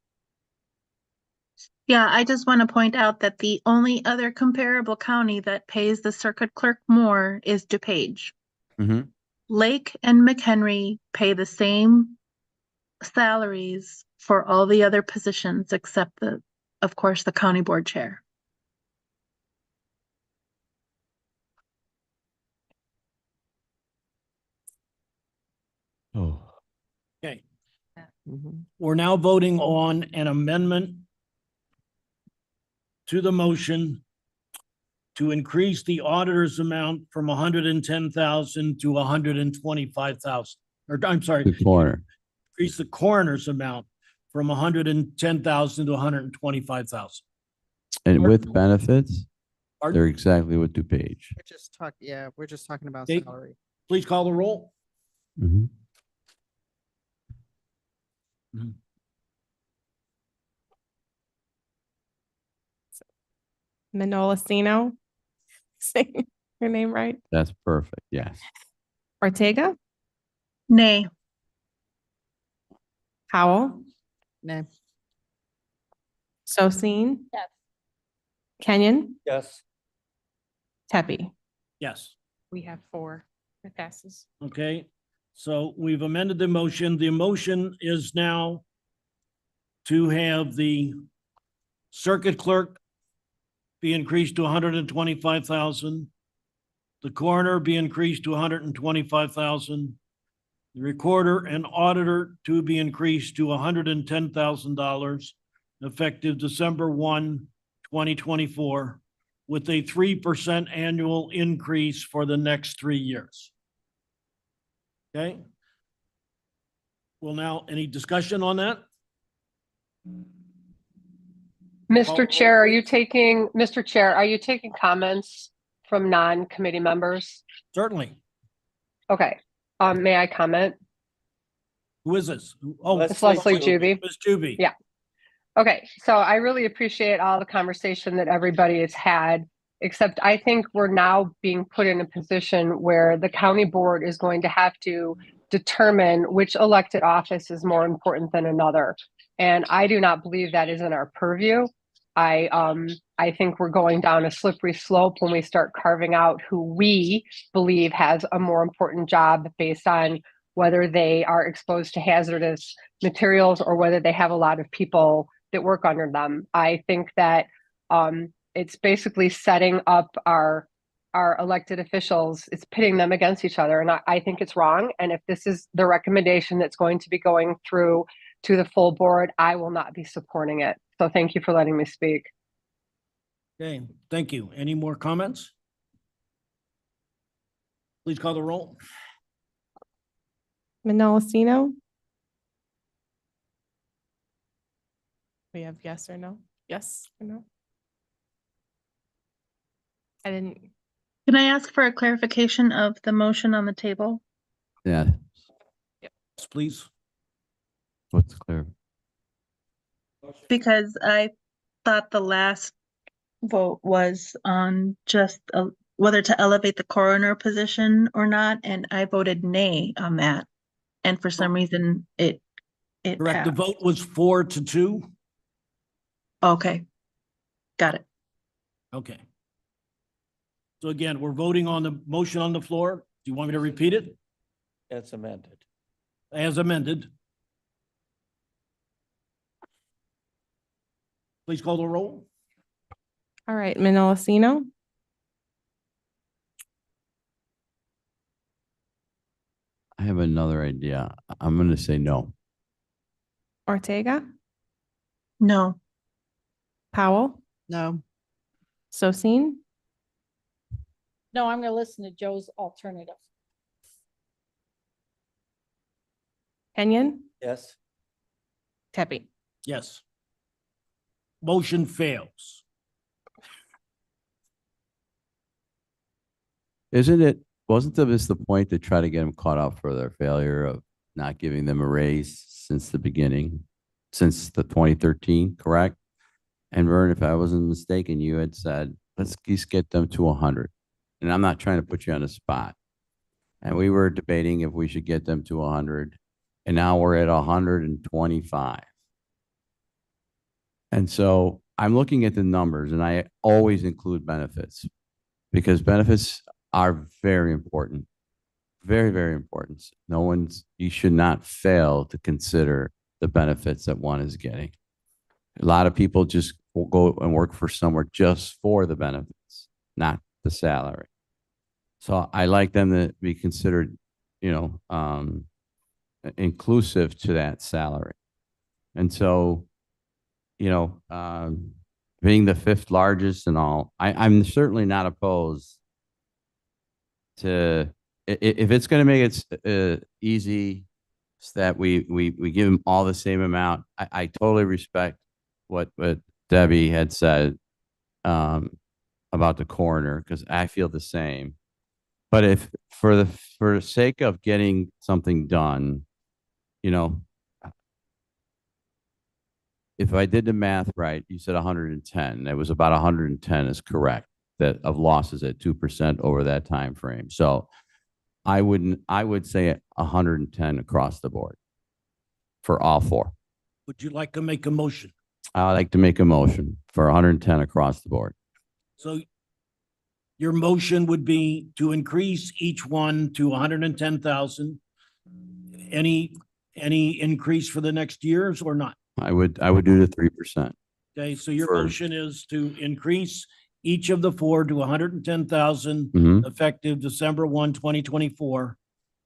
Yeah, I just want to point out that the only other comparable county that pays the circuit clerk more is DuPage. Mhm. Lake and McHenry pay the same salaries for all the other positions except of course, the county board chair. Oh. Okay, Mhm. we're now voting on an amendment to the motion to increase the auditor's amount from 110,000 to 125,000. Or I'm sorry, The corner. increase the coroner's amount from 110,000 to 125,000. And with benefits, Pardon? they're exactly what DuPage. We're just talking about Okay. salary. Please call the roll. Mhm. Menolosino. Saying your name right. That's perfect. Yes. Ortega, Nay. Howell, Nay. Sosine, Yes. Kenyon, Yes. Tepi. Yes. We have 4. It passes. Okay, so we've amended the motion. The motion is now to have the circuit clerk be increased to 125,000. The coroner be increased to 125,000. The recorder and auditor to be increased to $110,000 effective December 1, 2024, with a 3% annual increase for the next 3 years. Okay? Well, now, any discussion on that? Call Mr. roll, Chair, please. Mr. Chair, are you taking comments from non-committee members? Certainly. Okay, may I comment? Who is this? Oh, Let's It's Leslie Juby. Juby. Ms. Juby. Yeah. Okay, so I really appreciate all the conversation that everybody has had, except I think we're now being put in a position where the county board is going to have to determine which elected office is more important than another. And I do not believe that is in our purview. I think we're going down a slippery slope when we start carving out who we believe has a more important job based on whether they are exposed to hazardous materials or whether they have a lot of people that work under them. I think that it's basically setting up our elected officials, it's pitting them against each other. And I think it's wrong. And if this is the recommendation that's going to be going through to the full board, I will not be supporting it. So thank you for letting me speak. Okay, thank you. Any more comments? Please call the roll. Menolosino. We have yes or no? Yes or no? I didn't. Can I ask for a clarification of the motion on the table? Yeah. Yes, please. What's clear? Because I thought the last vote was on just whether to elevate the coroner position or not, and I voted nay on that. And for some reason, it Correct. The passed. vote was 4-2. Okay, got it. Okay. So again, we're voting on the motion on the floor. Do you want me to repeat it? That's amended. As amended. Please call the roll. All right, Menolosino, I have another idea. I'm going to say no. Ortega, No. Powell, No. Sosine, No, I'm gonna listen to Joe's alternative. Kenyon, Yes. Tepi. Yes. Motion fails. Wasn't this the point to try to get them caught up for their failure of not giving them a raise since the beginning, since the 2013, correct? And Vern, if I wasn't mistaken, you had said, let's just get them to 100. And I'm not trying to put you on the spot. And we were debating if we should get them to 100. And now we're at 125. And so I'm looking at the numbers, and I always include benefits because benefits are very important. Very, very important. You should not fail to consider the benefits that one is getting. A lot of people just will go and work for somewhere just for the benefits, not the salary. So I like them to be considered, inclusive to that salary. And so, being the 5th largest and all, I'm certainly not opposed to, if it's going to make it easy, that we give them all the same amount. I totally respect what Debbie had said about the coroner, because I feel the same. But if for the sake of getting something done, you know, if I did the math right, you said 110. It was about 110 is correct, that of losses at 2% over that time frame. So I would say 110 across the board for all four. Would you like to make a motion? I'd like to make a motion for 110 across the board. So your motion would be to increase each one to 110,000. Any increase for the next years or not? I would do the 3%. Okay, so your For- motion is to increase each of the four to 110,000 Mhm. effective December 1, 2024,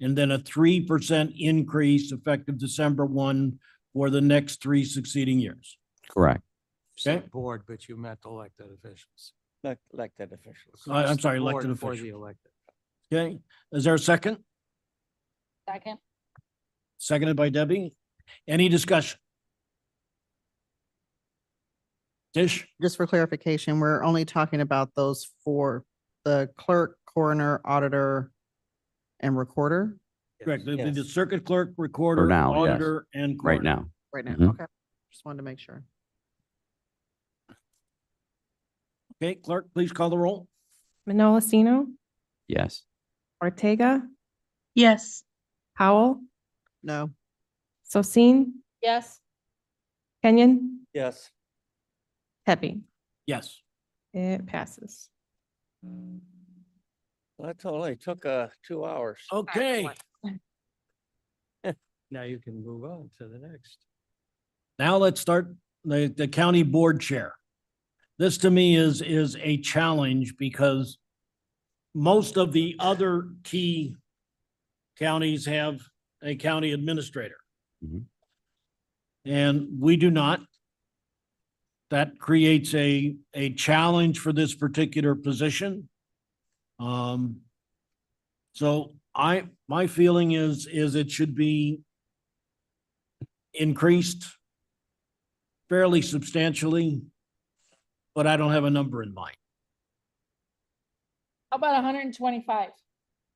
and then a 3% increase effective December 1 for the next three succeeding years. Correct. Said Okay. board, but you meant elected officials. Elected officials. I'm Across the sorry, elected board for the officials. elected. Okay, is there a second? Second. Seconded by Debbie. Any discussion? Tish? Just for clarification, we're only talking about those four, the clerk, coroner, auditor, and recorder Correct. The Yes. circuit clerk, recorder, now, yes. auditor, and Right coroner. now. right now. Mhm. Okay. Just wanted to make sure. Okay, clerk, please call the roll. Menolosino, Yes. Ortega, Yes. Howell, No, Sosin, Yes. Kenyon, Yes. Pepe. Yes. It passes. That only took 2 hours. Okay, Now you can move on to the next. now let's start the county board chair. This to me is a challenge because most of the other key counties have a county administrator. Mhm. And we do not. That creates a challenge for this particular position. So my feeling is it should be increased fairly substantially, but I don't have a number in mind. How about 125?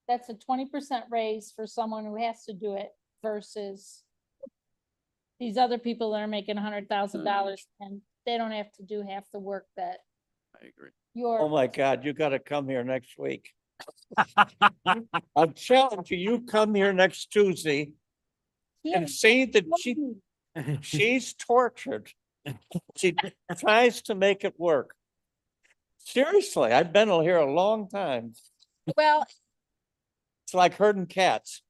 That's a 20% raise for someone who has to do it versus these other people that are making $100,000 and they don't have to do half the work that I agree. you're. Oh my God, you gotta come here next week. I'm challenging you, come here next Tuesday and say that she's tortured. She tries to make it work. Seriously, I've been here a long time. Well, It's like herding cats.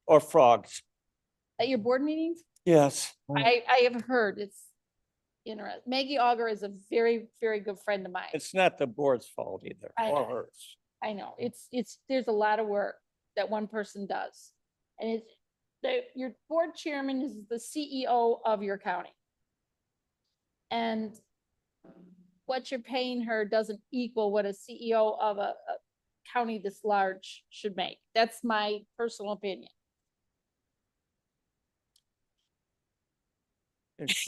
Or frogs. at your board meetings, Yes. I have heard it's interesting. Maggie Auger is a very, very good friend of mine. It's not the board's fault either, I or know. hers. I know, there's a lot of work that one person does. And your board chairman is the CEO of your county. And what you're paying her doesn't equal what a CEO of a county this large should make. That's my personal opinion.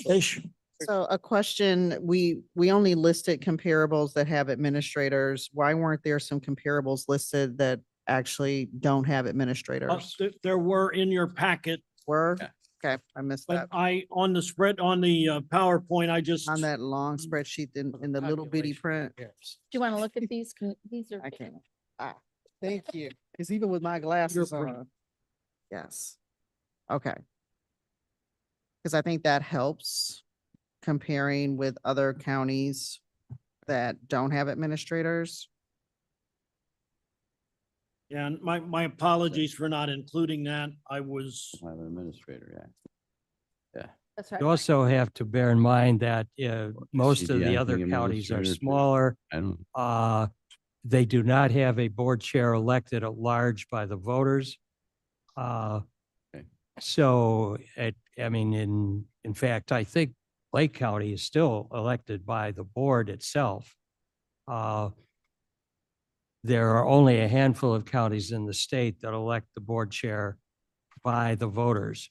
Ish. so a question, we only listed comparables that have administrators. Why weren't there some comparables listed that actually don't have administrators? There were in your packet, Were? Yeah. Okay, I missed but that. on the PowerPoint, I just. On that long spreadsheet in the little bitty print. Do you want to look at these? These are. I can't. Thank you. Cause even with my glasses free. on. Yes. Okay. Cause I think that helps comparing with other counties that don't have administrators. Yeah, and my apologies for not including that. I was, I have an administrator, yeah. That's right. You also have to bear in mind that most of the CDI other being counties are administrator too. smaller. I don't, They do not have a board chair elected at large by the voters. So in fact, I think Lake County is still elected by the board itself. There are only a handful of counties in the state that elect the board chair by the voters.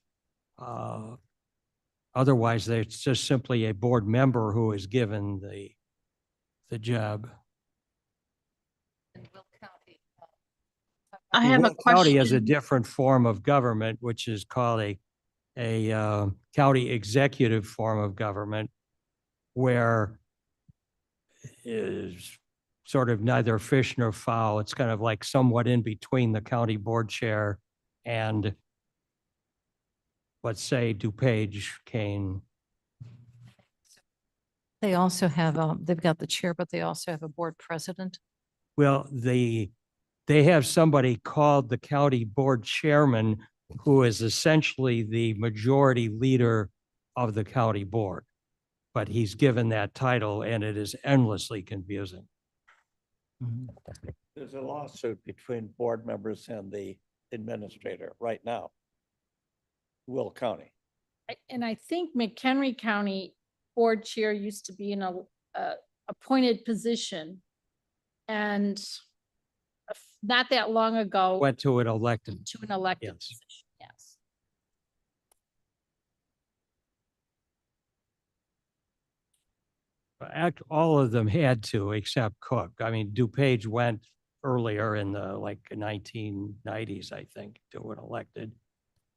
Otherwise, it's just simply a board member who is given the job. I have a Will County has a question. different form of government, which is called a county executive form of government, where is sort of neither fish nor fowl. It's kind of like somewhat in between the county board chair and, let's say, DuPage, Kane. They also have, they've got the chair, but they also have a board president. Well, they have somebody called the county board chairman, who is essentially the majority leader of the county board. But he's given that title, and it is endlessly confusing. There's a lawsuit between board members and the administrator right now. Will County. And I think McHenry County Board Chair used to be in a appointed position. And not that long ago, Went to an elected. to an elected Yes. position, yes. All of them had to, except Cook. I mean, DuPage went earlier in the 1990s, I think, to an elected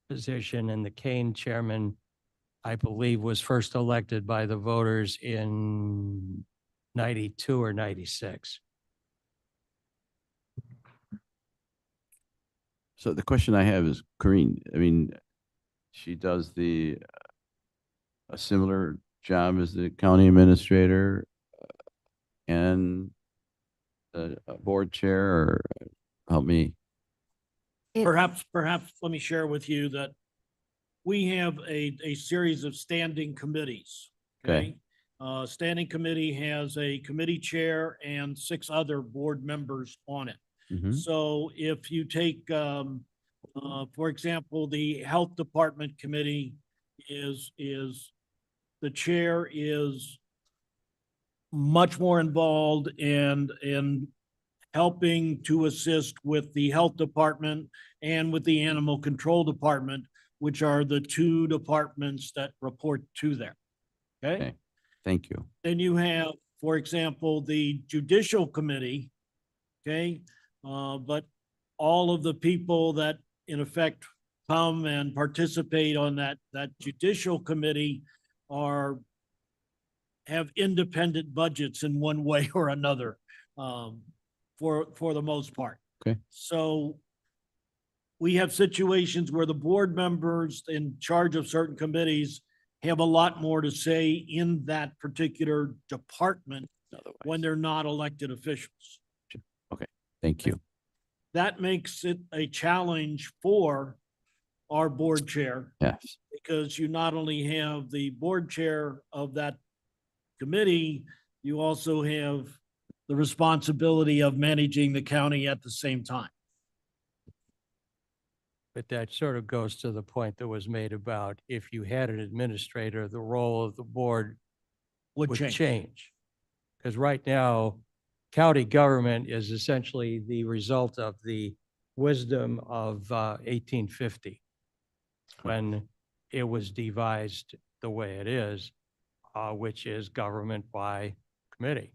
position, and the Kane chairman, I believe, was first elected by the voters in 92 or 96. So the question I have is, Corinne, I mean, she does a similar job as the county administrator and the board chair, or help me. Perhaps, let me share with you that we have a series of standing committees. Okay. Standing committee has a committee chair and 6 other board members on it. Mhm. So if you take, for example, the Health Department Committee is the chair is much more involved in helping to assist with the Health Department and with the Animal Control Department, which are the 2 departments that report to them. Okay? Okay. Thank you. Then you have, for example, the Judicial Committee, okay? But all of the people that in effect come and participate on that Judicial Committee have independent budgets in one way or another, for the most part. Okay. So we have situations where the board members in charge of certain committees have a lot more to say in that particular department when they're not elected officials. Thank you. That makes it a challenge for our board chair, Yes. because you not only have the board chair of that committee, you also have the responsibility of managing the county at the same time. But that sort of goes to the point that was made about if you had an administrator, the role of the board Would would change. change. Because right now, county government is essentially the result of the wisdom of 1850, when it was devised the way it is, which is government by committee.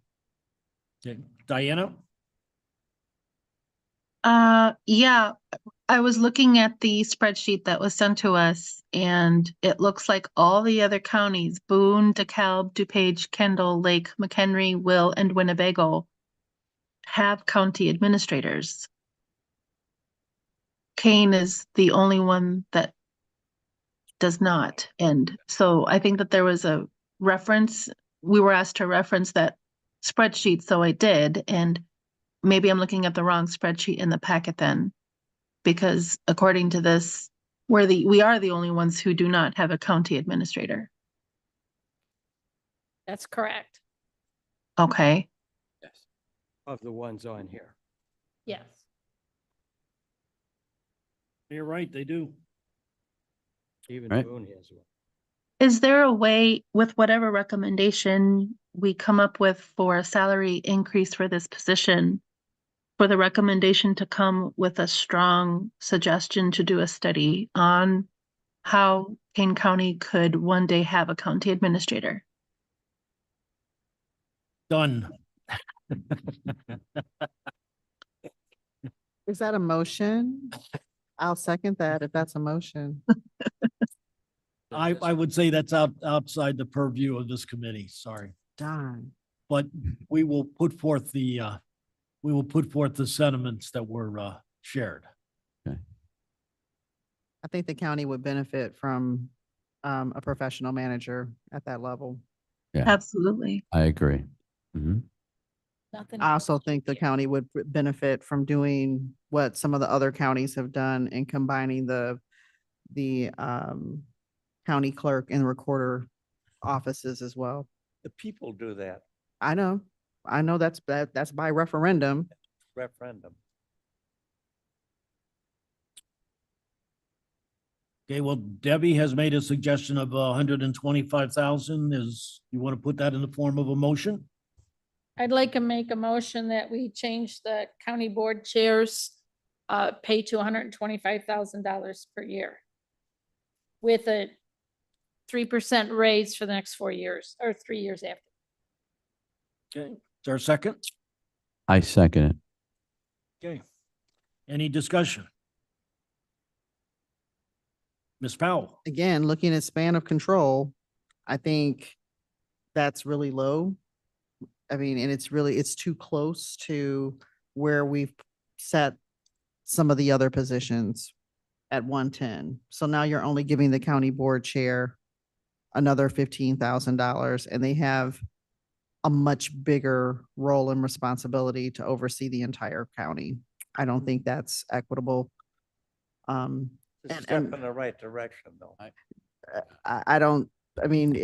Diana? Yeah, I was looking at the spreadsheet that was sent to us, and it looks like all the other counties, Boone, DeKalb, DuPage, Kendall, Lake, McHenry, Will, and Winnebago, have county administrators. Kane is the only one that does not. And so I think that there was a reference, we were asked to reference that spreadsheet, so I did, and maybe I'm looking at the wrong spreadsheet in the packet then, because according to this, we are the only ones who do not have a county administrator. That's correct. Okay, Yes. Of the ones on here. Yes. You're right, they do. Even Right. Boone has one. is there a way with whatever recommendation we come up with for a salary increase for this position for the recommendation to come with a strong suggestion to do a study on how Kane County could one day have a county administrator. Done. Is that a motion? I'll second that if that's a motion. I would say that's outside the purview of this committee, sorry. Darn. But we will put forth the sentiments that were shared. I think the county would benefit from a professional manager at that level. Yeah, Absolutely. I agree. Mhm. Nothing. I also think the county would benefit from doing what some of the other counties have done and combining the county clerk and recorder offices as well. The people do that I know that's by referendum. referendum. Okay, well, Debbie has made a suggestion of 125,000. You want to put that in the form of a motion? I'd like to make a motion that we change the county board chairs pay to $125,000 per year with a 3% raise for the next 4 years or 3 years after. Okay, is there a second? I second it. Okay. Any discussion? Ms. Powell? Again, looking at span of control, I think that's really low. I mean, and it's too close to where we've set some of the other positions at 110. So now you're only giving the county board chair another $15,000, and they have a much bigger role and responsibility to oversee the entire county. I don't think that's equitable. It's a And- step and- in the right direction, though. I don't, I mean,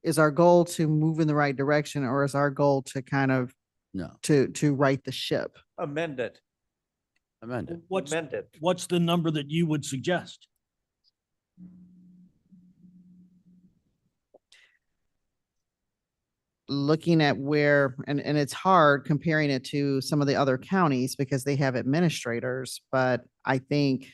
is our goal to move in the right direction, or is our goal to kind of No, to right the ship? Amend it, amended. amend it. What's the number that you would suggest? Looking at where, and it's hard comparing it to some of the other counties because they have administrators, but I think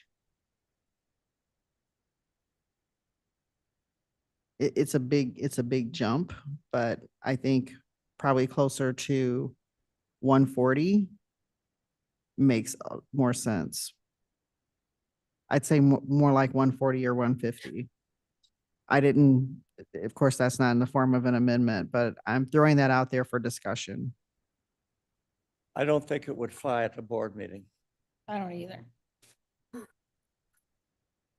it's a big jump, but I think probably closer to 140 makes more sense. I'd say more like 140 or 150. I didn't, of course, that's not in the form of an amendment, but I'm throwing that out there for discussion. I don't think it would fly at the board meeting. I don't either.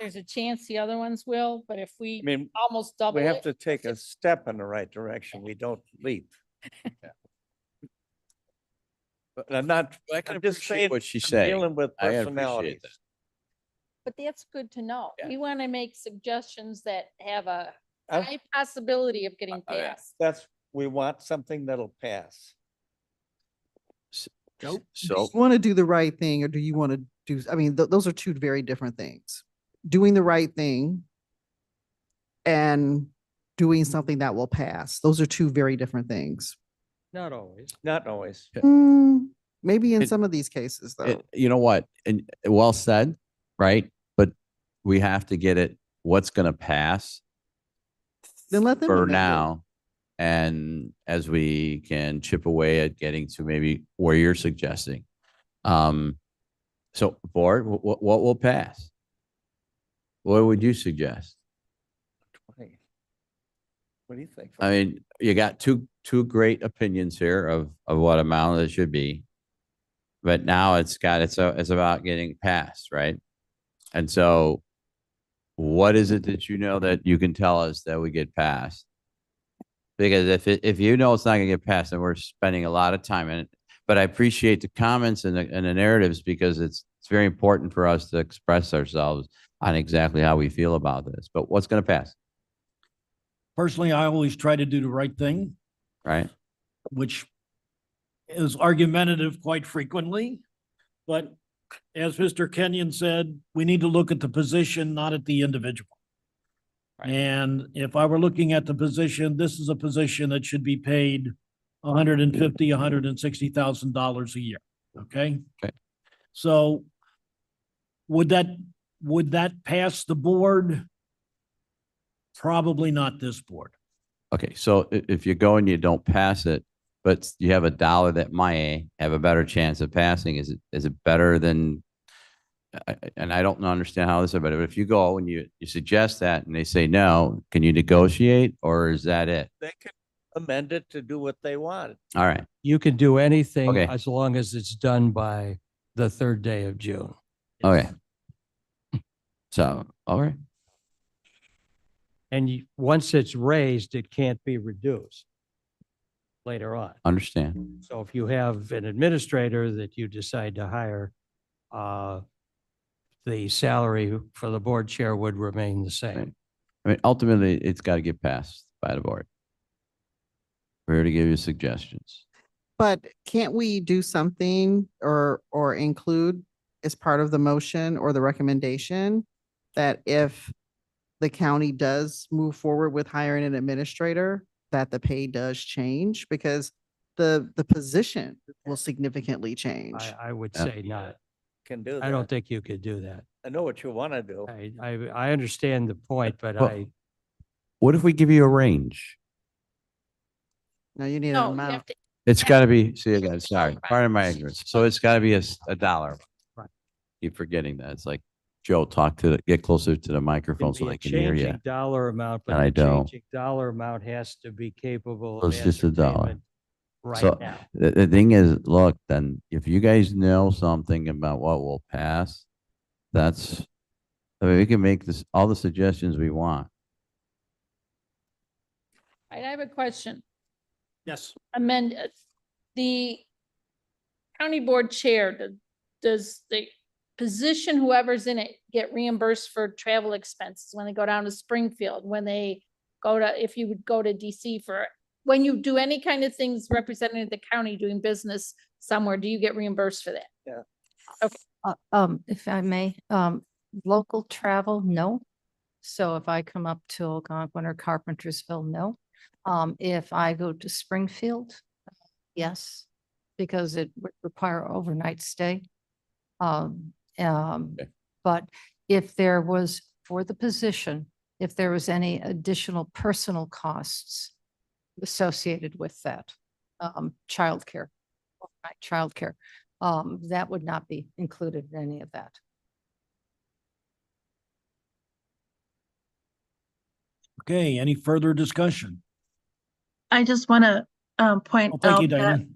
There's a chance the other ones will, but if I we mean, almost double we have it, to take a step in the right direction. We don't leap. But I'm not, I can I'm just appreciate saying, what she's I'm saying. dealing with I appreciate personalities. that. but that's good to know. Yeah. We want to make suggestions that have a I'm- high possibility of getting Oh, yeah. passed. That's, we want something that'll pass. Do So, you want to do the right thing, or do you want to do, I mean, those are two very different things. Doing the right thing and doing something that will pass. Those are two very different things. Not always. Not always. Maybe in It- some of these cases, though. you know what? And well said, right? But we have to get it, what's going to pass Then let them for amend it. now. And as we can chip away at getting to maybe where you're suggesting. So board, what will pass? What would you suggest? 20. What do you think? I mean, you got two great opinions here of what amount it should be. But now it's about getting passed, right? And so what is it that you know that you can tell us that we get passed? Because if you know it's not gonna get passed, then we're spending a lot of time in it. But I appreciate the comments and the narratives because it's very important for us to express ourselves on exactly how we feel about this. But what's gonna pass, Personally, I always try to do the right thing, right? which is argumentative quite frequently. But as Mr. Kenyon said, we need to look at the position, not at the individual. Right. And if I were looking at the position, this is a position that should be paid $150,000, $160,000 a year, okay? Okay. So would that pass the board? Probably not this board. Okay, so if you go and you don't pass it, but you have a dollar that might have a better chance of passing, is it better than? And I don't understand how this is, but if you go and you suggest that and they say no, can you negotiate or is that it? They can amend it to do what they want. All right, You can do anything Okay. as long as it's done by the third day of June. okay. So, all right, And once it's raised, it can't be reduced later on. understand. So if you have an administrator that you decide to hire, the salary for the board chair would remain the same. Right. I mean, ultimately, it's got to get passed by the board. We're here to give you suggestions. But can't we do something or include as part of the motion or the recommendation that if the county does move forward with hiring an administrator, that the pay does change? Because the position will significantly change. I would Yeah. say not. Can do that. I don't think you could do that. I know what you want to do. I understand the point, but Well, What if we give you a range? No, you need an No, you amount. have to, It's got to be, see again, sorry, Right. pardon my ignorance. So it's got to be a dollar. Right. Keep forgetting that. It's like, Joe, get closer to the microphone so they can hear you. changing dollar amount, but And I the don't. changing dollar amount has to be capable So of it's just a dollar. ascertainment So right now. the thing is, look, then if you guys know something about what will pass, I mean, we can make all the suggestions we want. I have a question. Yes. The county board chair, does the position, whoever's in it, get reimbursed for travel expenses when they go down to Springfield, when they if you would go to DC when you do any kind of things representing the county doing business somewhere, do you get reimbursed for that? If I may, local travel, no. So if I come up to Algonquin or Carpentersville, no. If I go to Springfield, yes, because it would require overnight stay. But if there was, for the position, if there was any additional personal costs associated with that, childcare, overnight childcare, that would not be included in any of that. Okay, any further discussion? I just want to point Well, thank you, out that,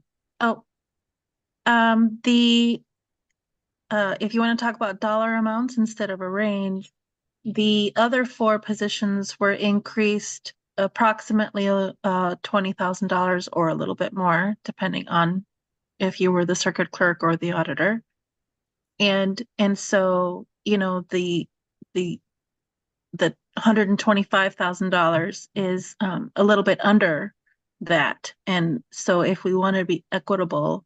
Diana. if you want to talk about dollar amounts instead of a range, the other four positions were increased approximately $20,000 or a little bit more, depending on if you were the circuit clerk or the auditor. And so, the $125,000 is a little bit under that. And so if we want to be equitable,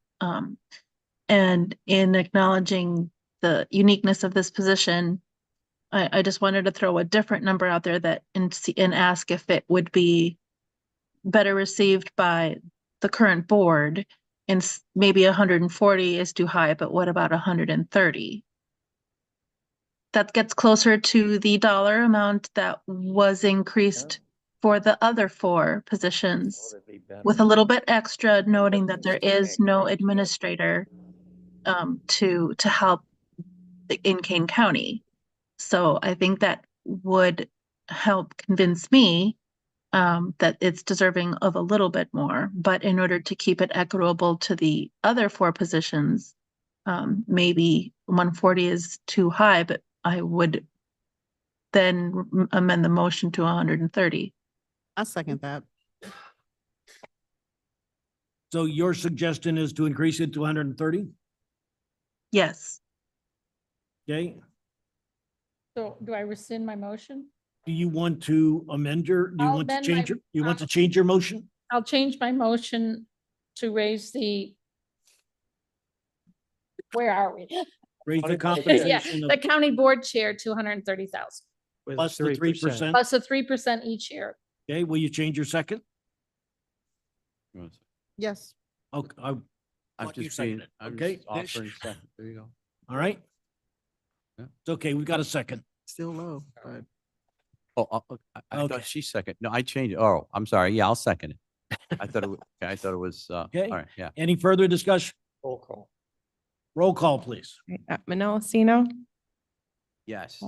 and in acknowledging the uniqueness of this position, I just wanted to throw a different number out there and ask if it would be better received by the current board. And maybe 140 is too high, but what about 130? That gets closer to the dollar amount that was increased for the other four positions, with a little bit extra, noting that there is no administrator to help in Kane County. So I think that would help convince me that it's deserving of a little bit more. But in order to keep it equitable to the other four positions, maybe 140 is too high, but I would then amend the motion to 130. I'll second that. So your suggestion is to increase it to 130? Yes. Okay, So do I rescind my motion? do you want to amend do you I'll want to amend change my- you want to change your motion? I'll change my motion to raise where are we? Raise the Yeah, compensation the county board chair to 130,000 with plus the 3%. plus a 3% each year. Okay, will you change your second? Yes. Okay, I'm Like you just seconded being, it, I'm okay? just offering second. There you go. all right? Yeah. It's okay, we got a second. Still low, but. Oh, I Okay. thought she second. No, I changed it. Oh, I'm sorry. Yeah, I'll second it. I thought it, I thought it was, all Okay. right, yeah. Any further discussion? Roll call. Roll call, please. Manila Sino, Yes.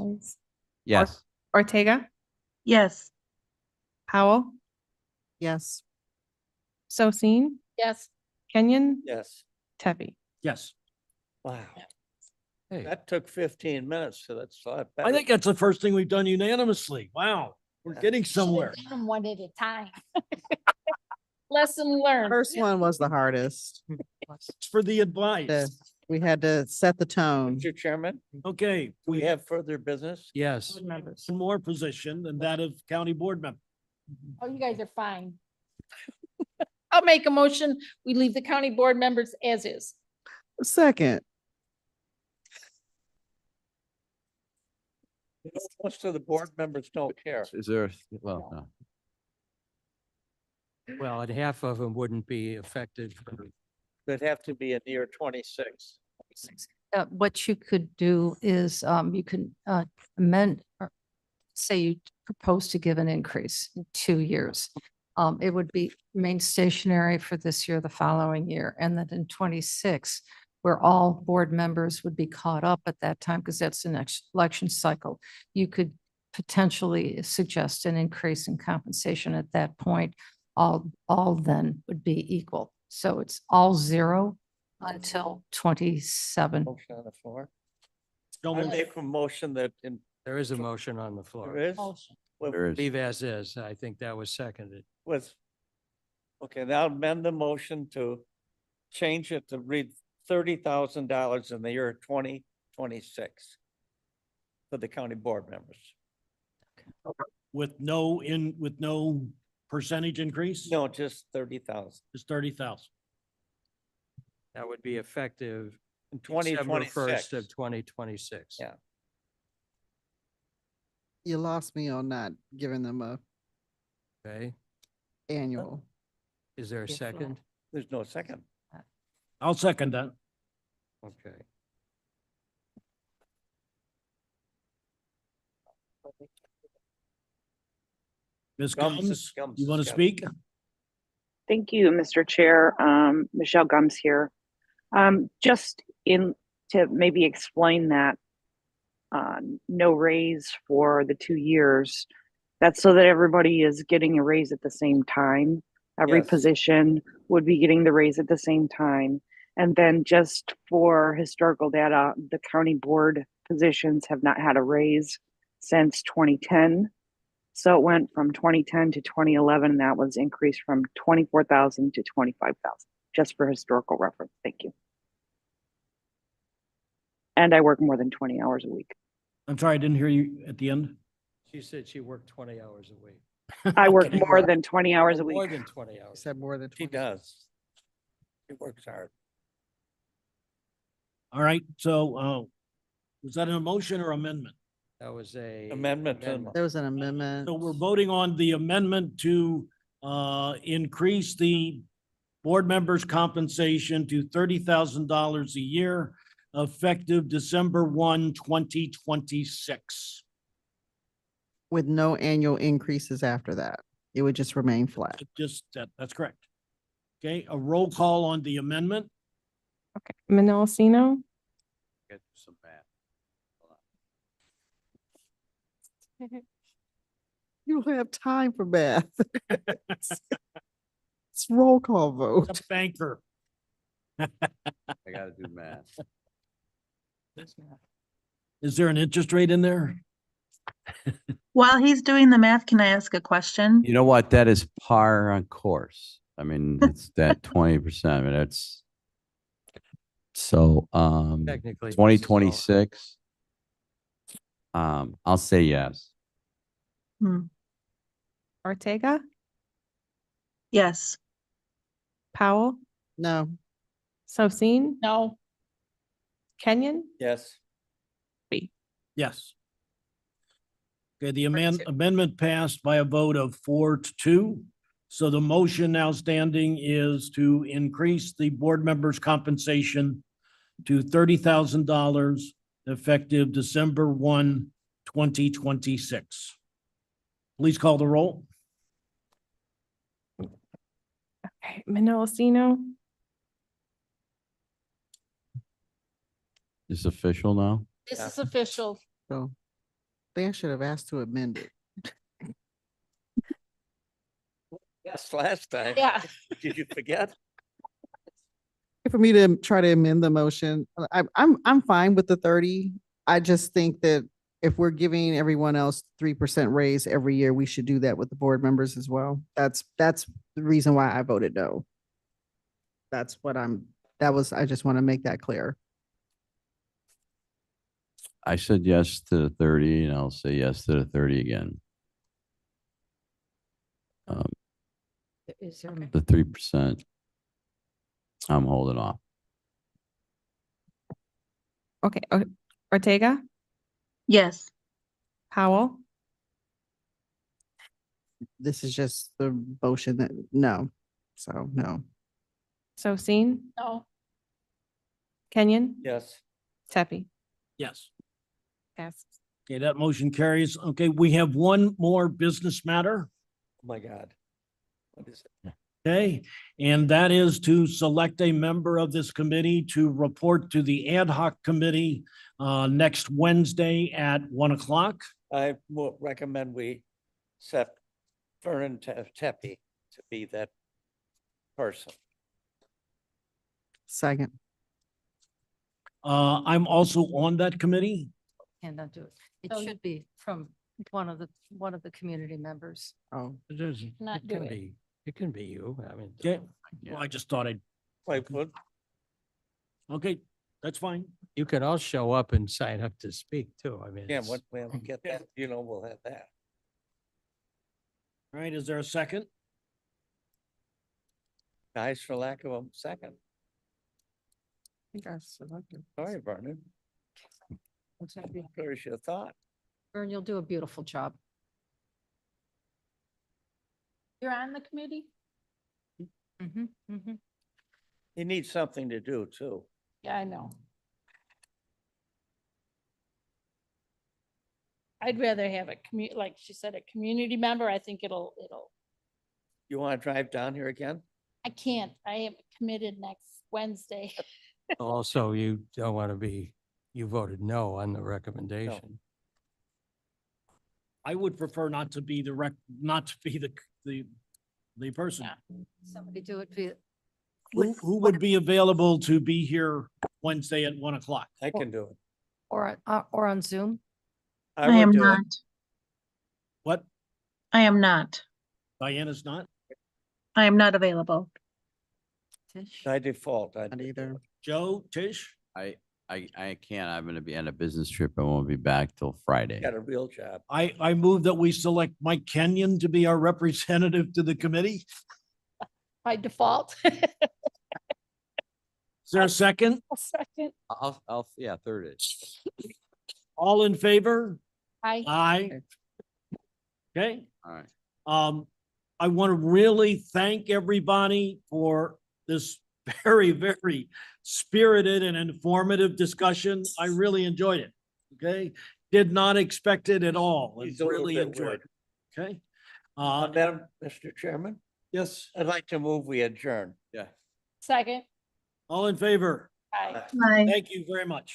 Yes. Ortega, Yes. Powell, Yes. Sosin, Yes. Kenyon, Yes. Tevy. Yes. Wow. Hey. That took 15 minutes, so that's a lot I better. think that's the first thing we've done unanimously. Wow, we're Yeah. getting somewhere. Should've done 'em one at a time. Lesson learned. First one was the hardest. It's for the advice. We had to set the tone. Mr. Chairman, Okay, do we have further business? Yes. one more position than that of county board member. Oh, you guys are fine. I'll make a motion. We leave the county board members as is. Second. Most of the board members don't care. Is there, well, no. Well, and half of them wouldn't be affected. They'd have to be in year 26. What you could do is you can amend, or say you propose to give an increase in 2 years. It would be remain stationary for this year, the following year, and then in 26, where all board members would be caught up at that time, because that's the next election cycle. You could potentially suggest an increase in compensation at that point. All then would be equal. So it's all zero until 27. Motion on the floor. Don't I move. make a motion that in, There is a motion on the there floor. is, Motion. There is. Leave as is. I think that was seconded. with, okay, now amend the motion to change it to read $30,000 in the year 2026 for the county board members. With no percentage increase? No, just 30,000 It's 30,000. That would be effective in December 1st 2026. of 2026. Yeah. You lost me on not giving them a Okay, annual. is there a Yes, Lord. second? There's no second. I'll second that. Okay. Ms. Gums- Combs, Gums you want to has got it. speak? Thank you, Mr. Chair. Michelle Gums here. Just to maybe explain that no raise for the 2 years. That's so that everybody is getting a raise at the same time. Every Yes. position would be getting the raise at the same time. And then just for historical data, the county board positions have not had a raise since 2010. So it went from 2010 to 2011, and that was increased from 24,000 to 25,000, just for historical reference. Thank you. And I work more than 20 hours a week. I'm sorry, I didn't hear you at the end. She said she worked 20 hours a week. I work Okay. more than 20 hours a More week. than 20 You hours. said more than She 20. does. She works hard. All right, so was that an motion or amendment? That was a. Amendment to the amendment. There was an amendment. So we're voting on the amendment to increase the board members' compensation to $30,000 a year effective December 1, 2026. With no annual increases after that. It would just remain flat. Just that's correct. Okay, a roll call on the amendment. Okay, Manila Sino, Get some math. You don't have time for math. It's roll call vote. A banker. I gotta do math. Is there an interest rate in there? While he's doing the math, can I ask a question? You know what? That is par on course. I mean, it's that 20%. I mean, that's so, Technically. this is all- 2026. I'll say yes. Ortega, Yes. Powell, No, Sosin, No. Kenyon, Yes. Yes. Okay, the amendment passed by a vote of 4-2. So the motion now standing is to increase the board members' compensation to $30,000 effective December 1, 2026. Please call the roll. Okay, Mendelcino, Is official now? This Yeah. is official. So I think I should have asked to amend it. Yes, last time. Yeah. Did you forget? For me to try to amend the motion, I'm fine with the 30. I just think that if we're giving everyone else 3% raise every year, we should do that with the board members as well. That's the reason why I voted no. That's what I just want to make that clear. I said yes to the 30 and I'll say yes to the 30 again. Is there, The 3%. I'm holding off. okay, Ortega, Yes. Powell, This is just the motion that, no. So no. Sosin, No. Kenyon, Yes. Tepe. Yes. Passes. Okay, that motion carries. Okay, we have one more business matter. Oh, my God. What is it? Okay, and that is to select a member of this committee to report to the ad hoc committee next Wednesday at 1 o'clock. I will recommend we set Vernon Tepe to be that person. Second. I'm also on that committee. cannot do it. It So- should be from one of the community members. Oh, It is- Not it do can it. be, it can be you. I mean. Okay, well, I just thought Wait, what? okay, that's fine. You could all show up and sign up to speak too. I mean. Yeah, it's- when we get that, we'll have that. All right, is there a second? Guys, for lack of a second. I think I selected. Sorry, Vernon. Here's your thought. Vern, you'll do a beautiful job. You're on the committee? Mhm, mhm. He needs something to do too. Yeah, I know. I'd rather have a like she said, a community member. I think it'll, You want to drive down here again? I can't. I am committed next Wednesday. Also, you don't want to be, you voted no on the recommendation. I would prefer not to be not to be the person. Yeah. Somebody do it via. Who would be available to be here Wednesday at 1 o'clock? I can do it. Or on Zoom? I would am do it. not. What? I am not. Diana's not? I am not available. Tish? By default, Not either. Joe, Tish? I can't. I'm going to be on a business trip. I won't be back till Friday. got a real job. I move that we select Mike Kenyon to be our representative to the committee. By default. Is there a second? A second. Yeah, third it. All in favor? I, Aye. Okay. All right. I want to really thank everybody for this very, very spirited and informative discussion. I really enjoyed it. Okay. Did not expect it at all. He's I a little really bit enjoyed weird. it. Okay. Madam, Mr. Chairman, Yes. I'd like to move we adjourn. Yeah. second. All in favor? I. Bye. Thank you very much.